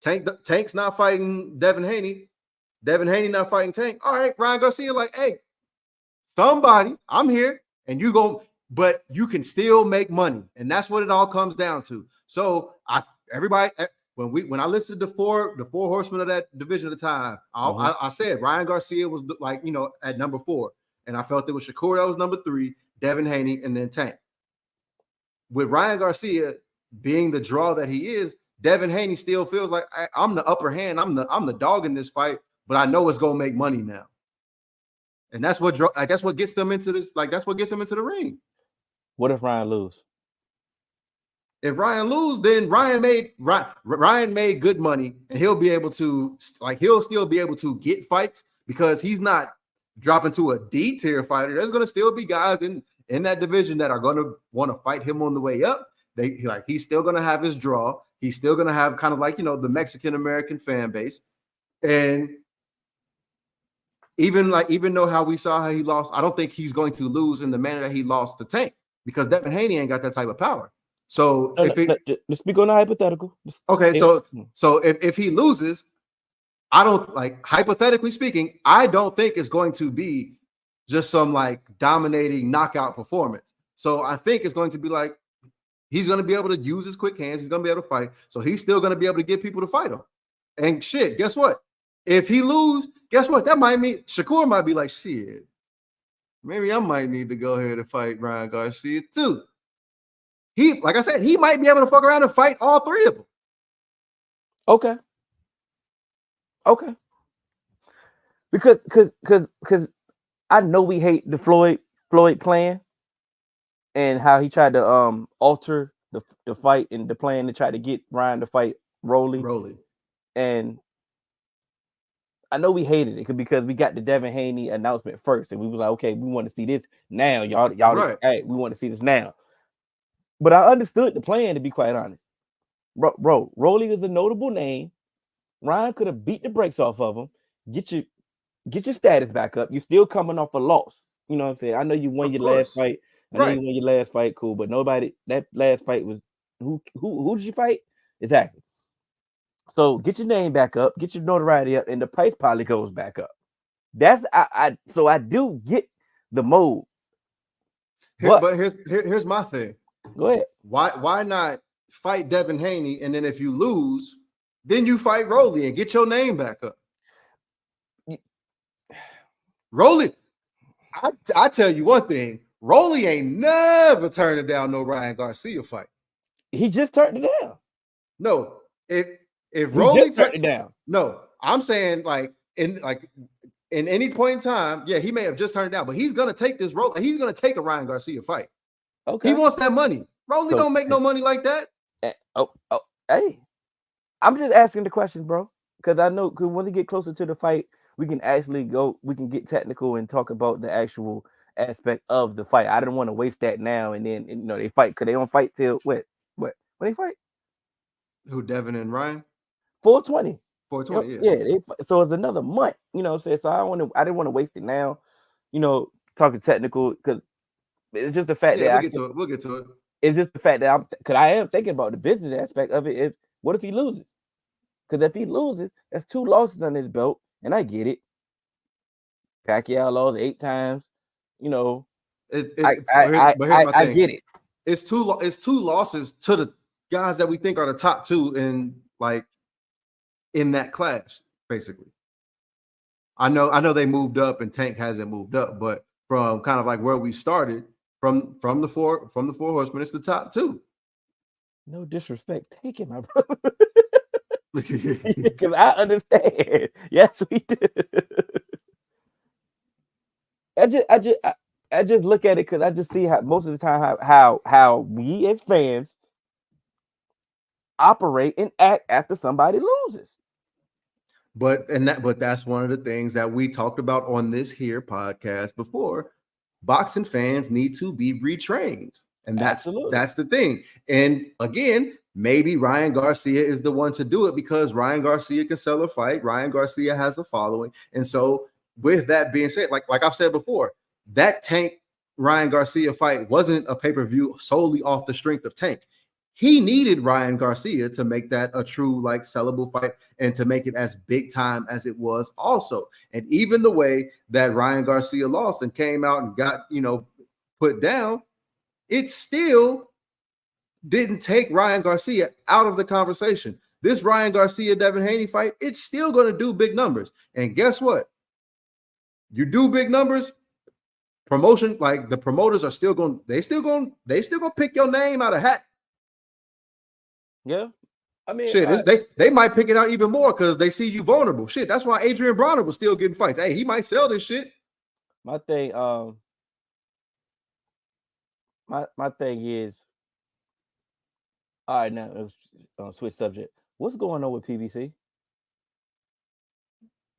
Tank's not fighting Devin Haney. Devin Haney not fighting Tank. All right, Ryan Garcia like, hey, somebody, I'm here, and you go, but you can still make money. And that's what it all comes down to. So when I listed the four horsemen of that division at the time, I said Ryan Garcia was like, at number 4. And I felt it was Shakur that was number 3, Devin Haney, and then Tank. With Ryan Garcia being the draw that he is, Devin Haney still feels like I'm the upper hand. I'm the dog in this fight, but I know it's gonna make money now. And that's what gets them into this. Like that's what gets them into the ring. What if Ryan lose? If Ryan lose, then Ryan made good money, and he'll still be able to get fights because he's not dropping to a D tier fighter. There's gonna still be guys in that division that are going to want to fight him on the way up. He's still going to have his draw. He's still going to have kind of like, the Mexican American fan base. And even though how we saw how he lost, I don't think he's going to lose in the manner that he lost to Tank because Devin Haney ain't got that type of power. So let's speak on the hypothetical. Okay. So if he loses, I don't hypothetically speaking, I don't think it's going to be just some like dominating knockout performance. So I think it's going to be like he's going to be able to use his quick hands. He's going to be able to fight. So he's still going to be able to get people to fight him. And shit, guess what? If he lose, guess what? That might mean Shakur might be like, shit, maybe I might need to go ahead and fight Ryan Garcia too. Like I said, he might be able to fuck around and fight all 3 of them. Okay. Because I know we hate the Floyd plan and how he tried to alter the fight and the plan to try to get Ryan to fight Rolly. And I know we hated it because we got the Devin Haney announcement first, and we was like, okay, we want to see this now, y'all. Right. Hey, we want to see this now. But I understood the plan, to be quite honest. Bro, Rolly is a notable name. Ryan could have beat the brakes off of him. Get your status back up. You're still coming off a loss. You know what I'm saying? I know you won your last fight. I know Right. you won your last fight, cool, but that last fight was who did you fight? Exactly. So get your name back up, get your notoriety up, and the price probably goes back up. That's so I do get the mode. But here's my thing. Go ahead. Why not fight Devin Haney, and then if you lose, then you fight Rolly and get your name back up? Rolly, I tell you one thing, Rolly ain't never turning down no Ryan Garcia fight. He just turned it down. No, if Rolly turned it down. No, I'm saying in any point in time, yeah, he may have just turned it down, but he's gonna take this role. He's gonna take a Ryan Garcia fight. Okay, he wants that money. Rolly don't make no money like that. Hey, I'm just asking the questions, bro, because I know because when we get closer to the fight, we can actually get technical and talk about the actual aspect of the fight. I didn't want to waste that now and then. They fight because they don't fight till what when they fight? Who, Devin and Ryan? 420. 420, yeah. So it's another month. You know what I'm saying? So I didn't want to waste it now. Talking technical because it's just the fact that we'll get to it. It's just the fact that I am thinking about the business aspect of it. Is what if he loses? Because if he loses, that's 2 losses on his belt, and I get it. Pacquiao lost 8 times. I get it. It's two losses to the guys that we think are the top 2 in that class, basically. I know they moved up and Tank hasn't moved up, but from kind of like where we started from the four horsemen, it's the top 2. No disrespect taken, my brother. Because I understand. Yes, we do. I just look at it because I just see how most of the time how we as fans operate and act after somebody loses. But that's one of the things that we talked about on this here podcast before. Boxing fans need to be retrained, and that's the thing. And again, maybe Ryan Garcia is the one to do it because Ryan Garcia can sell a fight. Ryan Garcia has a following, and so with that being said, like I've said before, that Tank Ryan Garcia fight wasn't a pay-per-view solely off the strength of Tank. He needed Ryan Garcia to make that a true sellable fight and to make it as big time as it was also. And even the way that Ryan Garcia lost and came out and got, put down, it still didn't take Ryan Garcia out of the conversation. This Ryan Garcia Devin Haney fight, it's still going to do big numbers. And guess what? You do big numbers, promotion, the promoters are still going to pick your name out of hat. Yeah, I mean, they might pick it out even more because they see you vulnerable. Shit, that's why Adrian Bronner was still getting fights. Hey, he might sell this shit. My thing, my thing is, all right. Now switch subject. What's going on with PBC?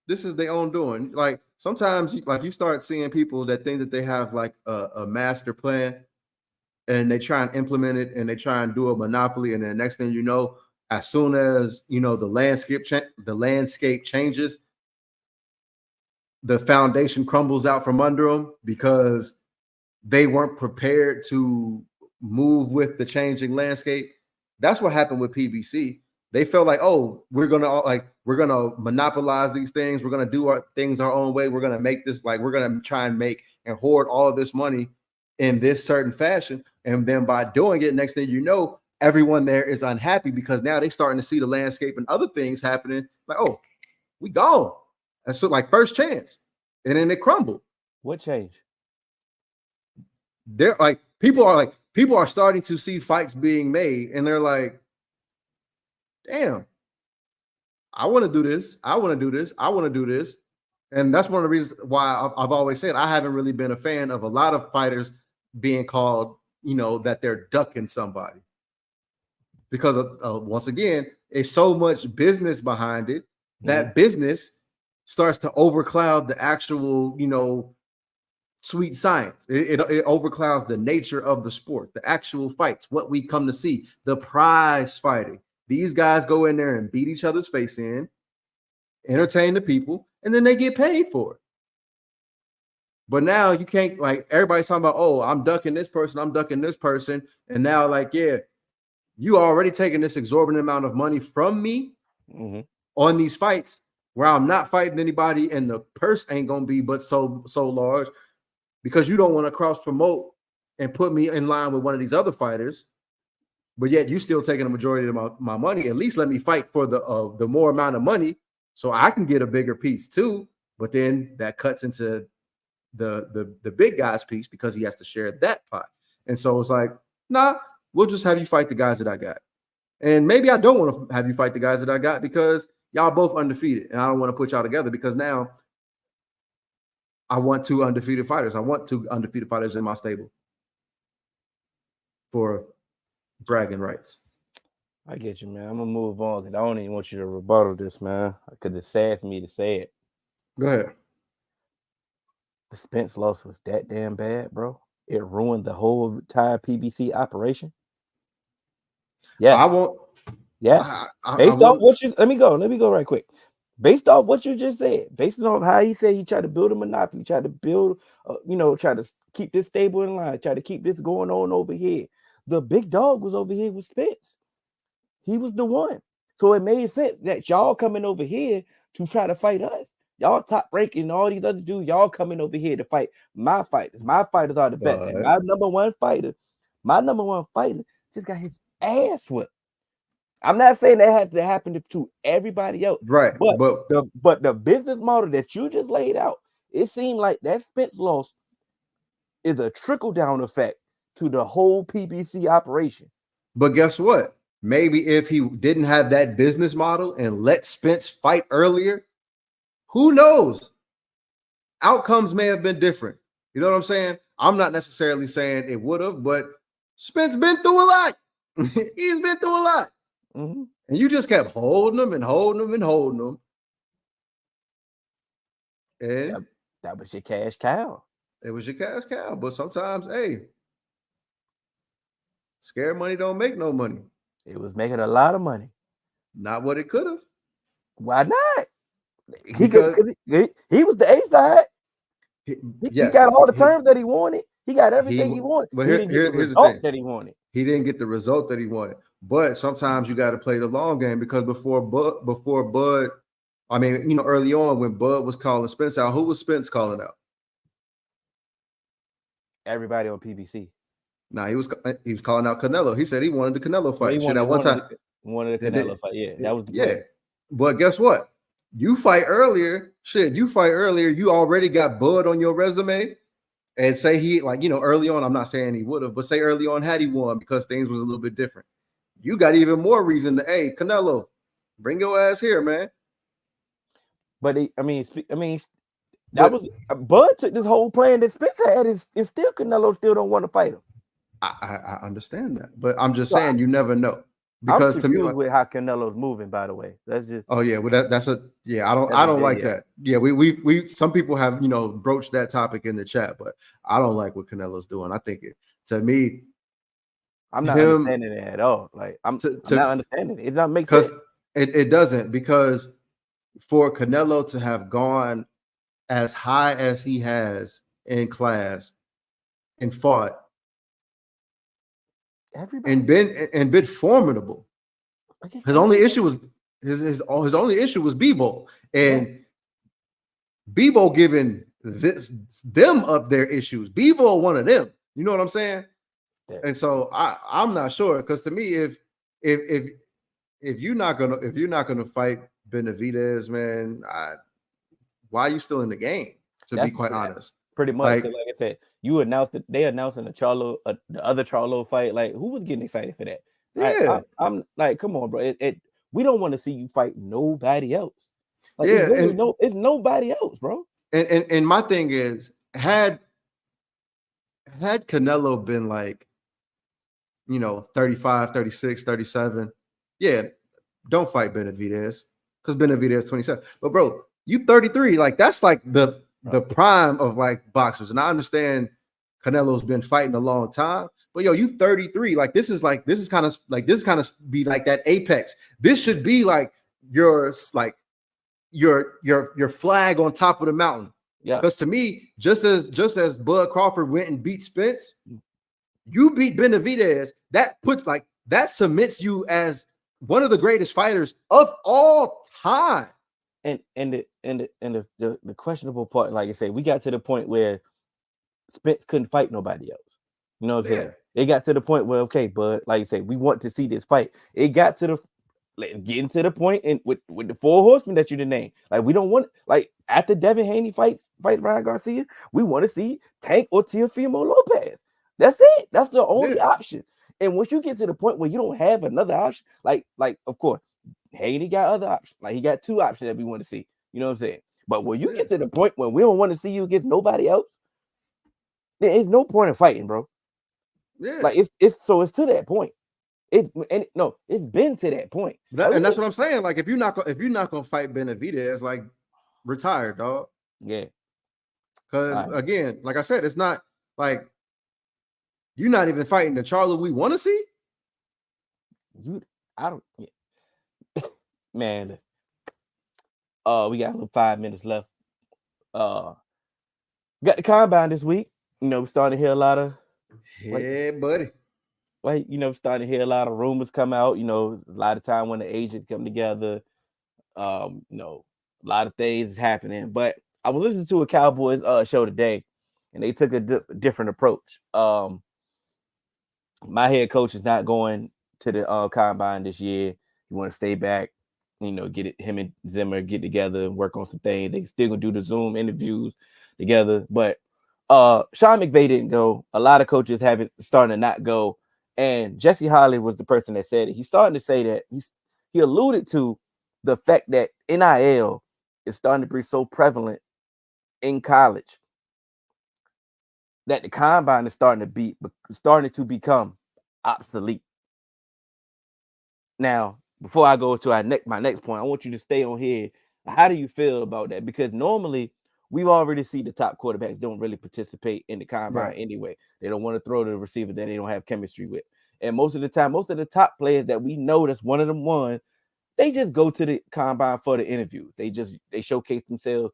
This is their own doing. Sometimes, you start seeing people that think that they have a master plan. And they try and implement it, and they try and do a monopoly, and then the next thing you know, as soon as the landscape changes, the foundation crumbles out from under them because they weren't prepared to move with the changing landscape. That's what happened with PBC. They felt like, oh, we're gonna monopolize these things. We're gonna do our things our own way. We're gonna make this we're gonna try and make and hoard all of this money in this certain fashion. And then by doing it, next thing you know, everyone there is unhappy because now they're starting to see the landscape and other things happening. Oh, we gone. That's first chance. And then it crumbled. What changed? They're people are starting to see fights being made, and they're like, damn, I want to do this. I want to do this. I want to do this. And that's one of the reasons why I've always said I haven't really been a fan of a lot of fighters being called, that they're ducking somebody. Because once again, it's so much business behind it. That business starts to overcloud the actual, sweet science. It overclouds the nature of the sport, the actual fights, what we come to see, the prize fighting. These guys go in there and beat each other's face in, entertain the people, and then they get paid for it. But now you can't, like, everybody's talking about, oh, I'm ducking this person, I'm ducking this person. And now, like, yeah, you already taking this exorbitant amount of money from me on these fights where I'm not fighting anybody and the purse ain't gonna be but so large because you don't want to cross promote and put me in line with one of these other fighters, but yet you still taking the majority of my money. At least let me fight for the more amount of money so I can get a bigger piece too. But then that cuts into the big guy's piece because he has to share that pot. And so it's like, nah, we'll just have you fight the guys that I got. And maybe I don't want to have you fight the guys that I got because y'all both undefeated. And I don't want to put y'all together because now I want 2 undefeated fighters. I want 2 undefeated fighters in my stable for bragging rights. I get you, man. I'm gonna move on because I don't even want you to rebuttal this, man. Because it's sad for me to say it. Go ahead. The Spence loss was that damn bad, bro. It ruined the whole entire PBC operation. Yeah, I won't. Yes. Based off what you let me go right quick. Based off what you just said, based on how he said he tried to build a monopoly, tried to build, try to keep this stable in line, try to keep this going on over here. The big dog was over here with Spence. He was the one. So it made sense that y'all coming over here to try to fight us. Y'all top ranking all these other dudes, y'all coming over here to fight my fighters. My fighters are the best. And my number one fighter just got his ass whipped. I'm not saying that had to happen to everybody else. Right. But the business model that you just laid out, it seemed like that Spence loss is a trickle-down effect to the whole PBC operation. But guess what? Maybe if he didn't have that business model and let Spence fight earlier, who knows? Outcomes may have been different. You know what I'm saying? I'm not necessarily saying it would have, but Spence been through a lot. He's been through a lot. Mm-hmm. And you just kept holding him and holding him and holding him. And that was your cash cow. It was your cash cow. But sometimes, hey, scared money don't make no money. It was making a lot of money. Not what it could have. Why not? He was the A side. He got all the terms that he wanted. He got everything he wanted. But here's the thing that he wanted. He didn't get the result that he wanted. But sometimes you got to play the long game because before Bud, I mean, early on when Bud was calling Spence out, who was Spence calling out? Everybody on PBC. Nah, he was calling out Canelo. He said he wanted the Canelo fight. Wanted the Canelo fight. Yeah, that was the plan. But guess what? You fight earlier. You already got Bud on your resume. And say he, early on, I'm not saying he would have, but say early on had he won because things was a little bit different. You got even more reason to, hey, Canelo, bring your ass here, man. But Bud took this whole plan that Spence had, and still Canelo still don't want to fight him. I understand that, but I'm just saying you never know. Because to me, with how Canelo's moving, by the way, that's just I don't like that. Yeah, we some people have broached that topic in the chat, but I don't like what Canelo's doing. I think to me, I'm not understanding it at all. Like I'm not understanding it. It doesn't make sense. It doesn't, because for Canelo to have gone as high as he has in class and fought. Everybody. And been formidable. His only issue was his only issue was Bivol, and Bivol giving them up their issues. Bivol one of them. You know what I'm saying? Yeah. And so I'm not sure, because to me, if you're not gonna fight Benavidez, man, why are you still in the game? To be quite honest, pretty much. Like I said, they announcing the other Charlo fight. Like, who was getting excited for that? Yeah, I'm like, come on, bro. We don't want to see you fight nobody else. Like, yeah, it's nobody else, bro. And my thing is, had Canelo been like, 35, 36, 37, yeah, don't fight Benavidez, because Benavidez 27. But bro, you 33, like that's like the prime of like boxers. And I understand Canelo's been fighting a long time, but you 33. Like this is kind of be like that apex. This should be like your flag on top of the mountain. Yeah. Because to me, just as Bud Crawford went and beat Spence, you beat Benavidez. That submits you as one of the greatest fighters of all time. And the questionable part, like I say, we got to the point where Spence couldn't fight nobody else. You know what I'm saying? It got to the point where, okay, Bud, like you say, we want to see this fight. It got to getting to the point and with the 4 horsemen that you did name. Like, we don't want, like, after Devin Haney fight Ryan Garcia, we want to see Tank or Teofimo Lopez. That's it. That's the only option. And once you get to the point where you don't have another option, like of course, Haney got other options. Like, he got 2 options that we want to see. You know what I'm saying? But when you get to the point where we don't want to see you against nobody else, there is no point in fighting, bro. Yeah. Like, it's to that point. It's been to that point. And that's what I'm saying. Like, if you're not gonna fight Benavidez, like, retire, dog. Yeah. Because again, like I said, it's not like you're not even fighting the Charlo we want to see. Man. We got a little 5 minutes left. Got the combine this week. You know, we're starting to hear a lot of buddy. Like, you know, starting to hear a lot of rumors come out. You know, a lot of time when the agents come together, you know, a lot of things is happening. But I was listening to a Cowboys show today, and they took a different approach. My head coach is not going to the combine this year. You want to stay back, you know, him and Zimmer get together and work on some things. They still gonna do the Zoom interviews together, but Sean McVay didn't go. A lot of coaches starting to not go. And Jesse Holley was the person that said it. He's starting to say that he alluded to the fact that NIL is starting to be so prevalent in college that the combine is starting to become obsolete. Now, before I go to my next point, I want you to stay on here. How do you feel about that? Because normally we've already seen the top quarterbacks don't really participate in the combine anyway. They don't want to throw to the receiver that they don't have chemistry with. And most of the time, most of the top players that we know that's one of them ones, they just go to the combine for the interviews. They showcase themselves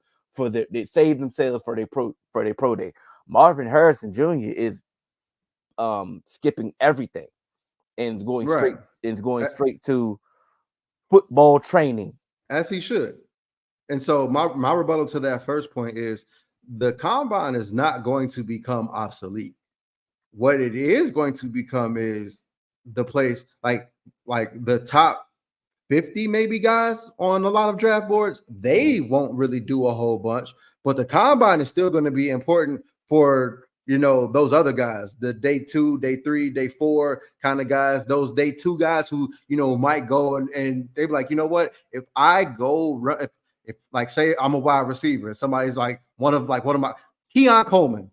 they save themselves for their pro day. Marvin Harrison Jr. is skipping everything and going straight to football training. As he should. And so my rebuttal to that first point is the combine is not going to become obsolete. What it is going to become is the place like the top 50 maybe guys on a lot of draft boards. They won't really do a whole bunch, but the combine is still going to be important for, you know, those other guys, the day 2, day 3, day 4 kind of guys, those day 2 guys who, you know, might go and they'd be like, you know what, if I go run, if like say I'm a wide receiver and somebody's like one of my Keon Coleman,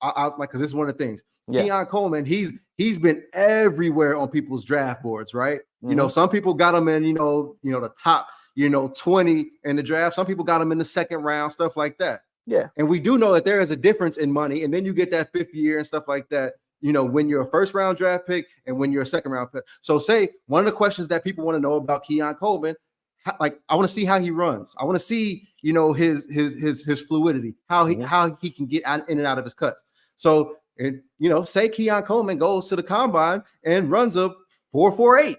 I like, because this is one of the things. Keon Coleman, he's been everywhere on people's draft boards, right? Mm-hmm. You know, some people got him in, you know, the top, 20 in the draft. Some people got him in the second round, stuff like that. Yeah. And we do know that there is a difference in money, and then you get that 5th year and stuff like that, you know, when you're a first round draft pick and when you're a second round pick. So say one of the questions that people want to know about Keon Coleman, like, I want to see how he runs. I want to see, you know, his fluidity, how he can get in and out of his cuts. So, and, you know, say Keon Coleman goes to the combine and runs a 4.48.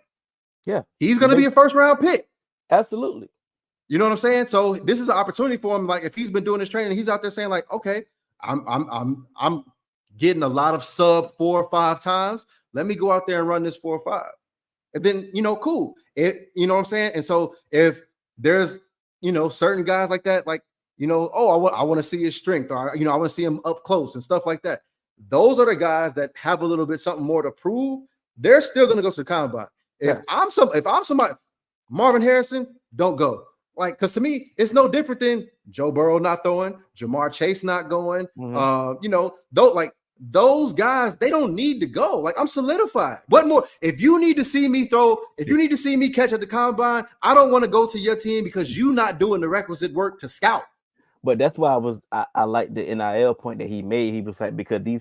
Yeah, he's going to be a first round pick. Absolutely. You know what I'm saying? So this is an opportunity for him. Like, if he's been doing his training, he's out there saying like, okay, I'm getting a lot of sub 4 or 5 times. Let me go out there and run this 4 or 5. And then, you know, cool. You know what I'm saying? And so if there's, you know, certain guys like that, like, you know, I want to see his strength, or, you know, I want to see him up close and stuff like that. Those are the guys that have a little bit something more to prove. They're still going to go to the combine. If I'm somebody, Marvin Harrison, don't go. Like, because to me, it's no different than Joe Burrow not throwing, Jamar Chase not going. Mm-hmm. You know, those guys, they don't need to go. Like, I'm solidified. What more? If you need to see me throw, if you need to see me catch at the combine, I don't want to go to your team because you're not doing the requisite work to scout. But that's why I like the NIL point that he made. He was like, because these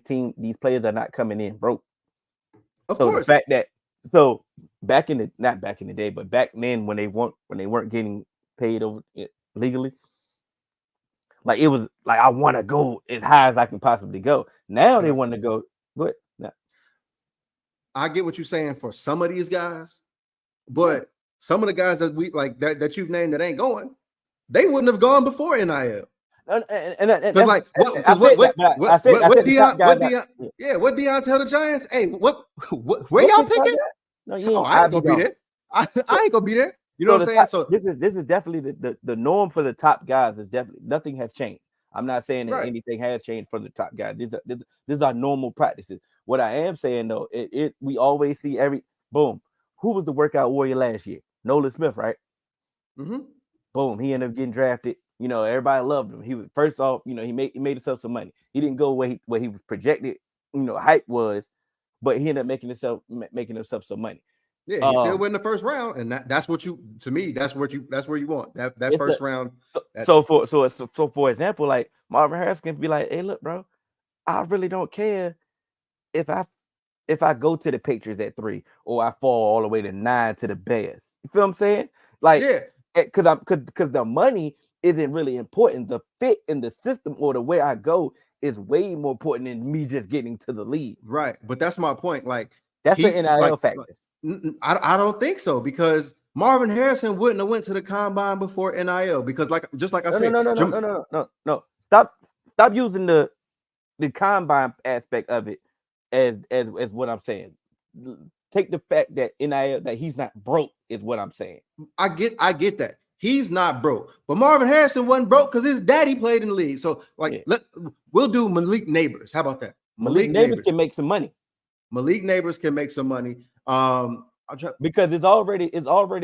players are not coming in broke. Of course. The fact that not back in the day, but back then when they weren't getting paid over legally, Like it was like I want to go as high as I can possibly go. Now they want to go. Go ahead. No. I get what you're saying for some of these guys, but some of the guys that we like that you've named that ain't going, they wouldn't have gone before NIL. Because like what Deion tell the Giants? Hey, what where y'all picking? No, I ain't gonna be there. I ain't gonna be there. You know what I'm saying? So this is definitely the norm for the top guys. Is definitely nothing has changed. I'm not saying that anything has changed for the top guys. These are normal practices. What I am saying though, we always see boom. Who was the workout warrior last year? Nolan Smith, right? Mm-hmm. Boom. He ended up getting drafted. You know, everybody loved him. He was first off, you know, he made himself some money. He didn't go where he was projected, you know, hype was, but he ended up making himself some money. Yeah, he still win the first round, and that's what you. To me, that's where you want that first round. So for example, like Marvin Harris can be like, "Hey, look, bro, I really don't care if I go to the Patriots at 3 or I fall all the way to 9 to the Bears." You feel what I'm saying? Like, because the money isn't really important. The fit in the system or the way I go is way more important than me just getting to the league. Right, but that's my point. Like that's an NIL factor. I don't think so, because Marvin Harrison wouldn't have went to the combine before NIL, because just like I said, no. Stop using the combine aspect of it as what I'm saying. Take the fact that NIL that he's not broke is what I'm saying. I get that. He's not broke, but Marvin Harrison wasn't broke because his daddy played in the league. So we'll do Malik Neighbors. How about that? Malik Neighbors can make some money. Malik Neighbors can make some money. Because it already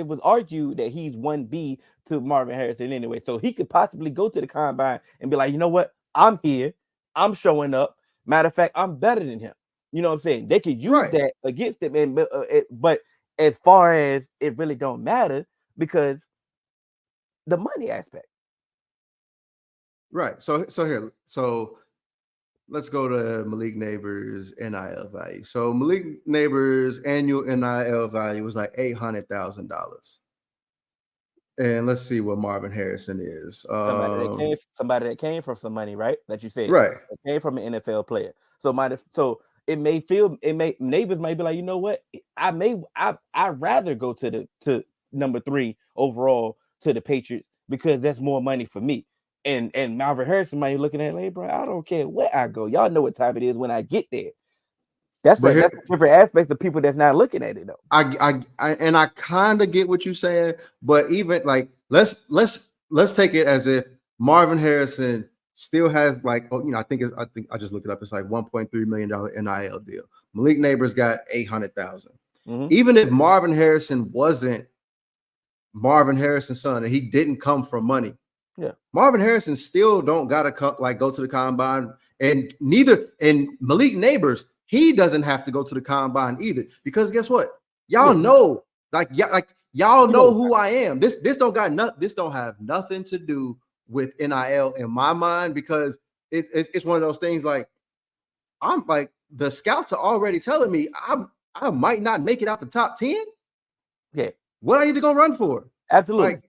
was argued that he's 1B to Marvin Harrison anyway. So he could possibly go to the combine and be like, you know what? I'm here. I'm showing up. Matter of fact, I'm better than him. You know what I'm saying? They could use that against him. But as far as it really don't matter, because the money aspect. Right. So let's go to Malik Neighbors' NIL value. So Malik Neighbors' annual NIL value was like $800,000. And let's see what Marvin Harrison is. Somebody that came from some money, right? That you said, right? That came from an NFL player. So Neighbors might be like, you know what? I'd rather go to number 3 overall to the Patriots because that's more money for me. And Marvin Harrison might be looking at it like, bro, I don't care where I go. Y'all know what time it is when I get there. That's a different aspect of people that's not looking at it though. I kind of get what you're saying, but even like let's take it as if Marvin Harrison still has like, I think I just looked it up. It's like $1.3 million NIL deal. Malik Neighbors got $800,000. Mm-hmm. Even if Marvin Harrison wasn't Marvin Harrison's son and he didn't come from money, Marvin Harrison still don't gotta go to the combine, and Malik Neighbors, he doesn't have to go to the combine either, because guess what? Y'all know, y'all know who I am. This don't have nothing to do with NIL in my mind, because it's one of those things like I'm like the scouts are already telling me I might not make it out the top 10. Yeah, what I need to go run for? Absolutely.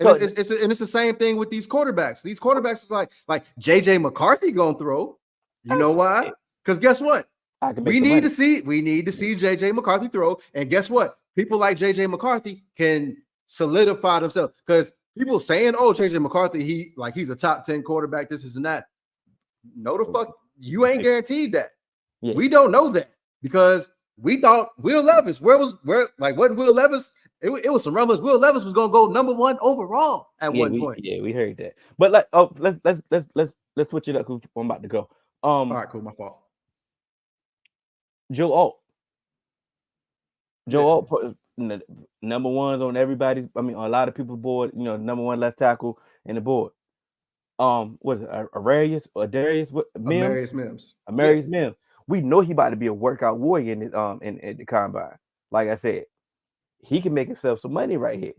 It's the same thing with these quarterbacks. These quarterbacks is like JJ McCarthy gonna throw. You know why? Because guess what? We need to see JJ McCarthy throw. And guess what? People like JJ McCarthy can solidify themselves. Because people saying, oh, JJ McCarthy, he's a top 10 quarterback, this is and that. No, the fuck, you ain't guaranteed that. Yeah. We don't know that, because we thought Will Levis, wasn't Will Levis? It was some rumblings. Will Levis was gonna go number 1 overall at one point. Yeah, we heard that. But let's switch it up. I'm about to go. All right, cool. My fault. Joe Alt. Alt put number 1s on everybody's. I mean, on a lot of people's board. You know, number 1 left tackle in the board. What is it? Amarius Mims. Amarius Mims. We know he about to be a workout warrior in the combine. Like I said, he can make himself some money right here,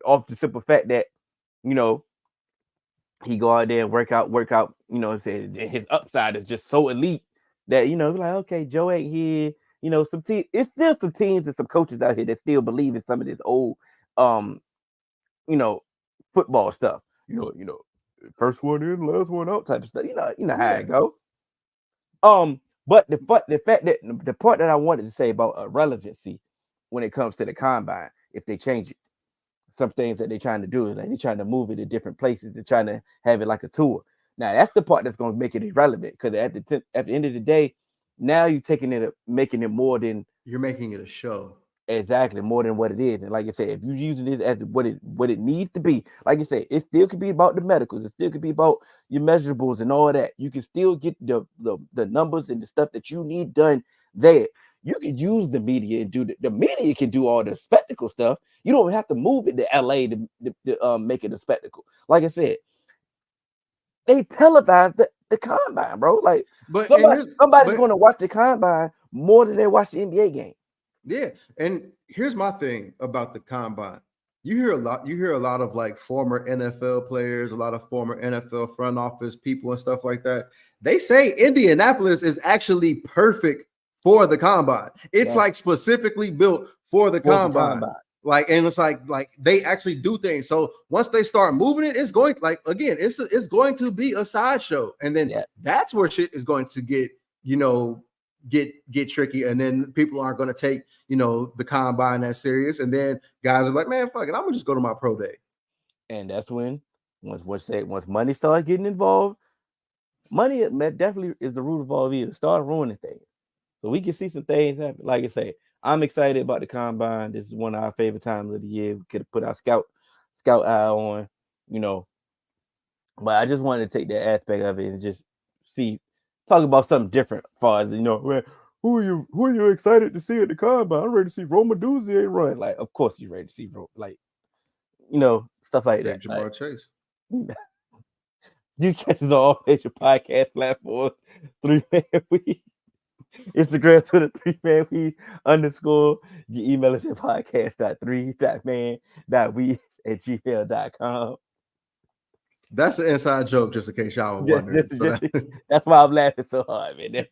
off the simple fact that, he go out there and work out. You know, his upside is just so elite that like, okay, Joe ain't here. Some teams. It's still some teams and some coaches out here that still believe in some of this old, football stuff. first one in, last one out type of stuff. You know how Yeah. it go. But the fact that the part that I wanted to say about relevancy when it comes to the combine, if they change it, some things that they're trying to do is like they're trying to move it to different places. They're trying to have it like a tour. Now that's the part that's going to make it irrelevant because at the end of the day, now you're taking it, making it more than You're making it a show. exactly more than what it is. And like I said, if you're using it as what it needs to be, like I said, it still could be about the medicals. It still could be about your measurables and all that. You can still get the numbers and the stuff that you need done there. You can use the media and do the media can do all the spectacle stuff. You don't have to move it to LA to make it a spectacle. Like I said, they televised the combine, bro. Like But somebody's going to watch the combine more than they watch the NBA game. Yeah, and here's my thing about the combine. You hear a lot of like former NFL players, a lot of former NFL front office people and stuff like that. They say Indianapolis is actually perfect for the combine. It's like specifically built for the combine. Like, and it's like they actually do things. So once they start moving it, it's going it's going to be a sideshow. And then that's where shit is going to get, get tricky, and then people aren't going to take the combine that serious, and then guys are like, man, fuck it, I'm gonna just go to my pro day. And that's when once money starts getting involved, money definitely is the root of all evil. Start ruining things, so we can see some things happen. Like I say, I'm excited about the combine. This is one of our favorite times of the year. We could have put our scout eye on, but I just wanted to take that aspect of it and just talk about something different as far as, man, who are you excited to see at the combine? I'm ready to see Rome Odunze run. Like, of course you're ready to see stuff like that. Ja'Marr Chase. You catch us on all major podcast platforms, 3Man Week, Instagram, Twitter, 3Man Week _ You email us at podcast.3.man.we@gmail.com. That's an inside joke, just in case y'all were wondering. That's why I'm laughing so hard, man.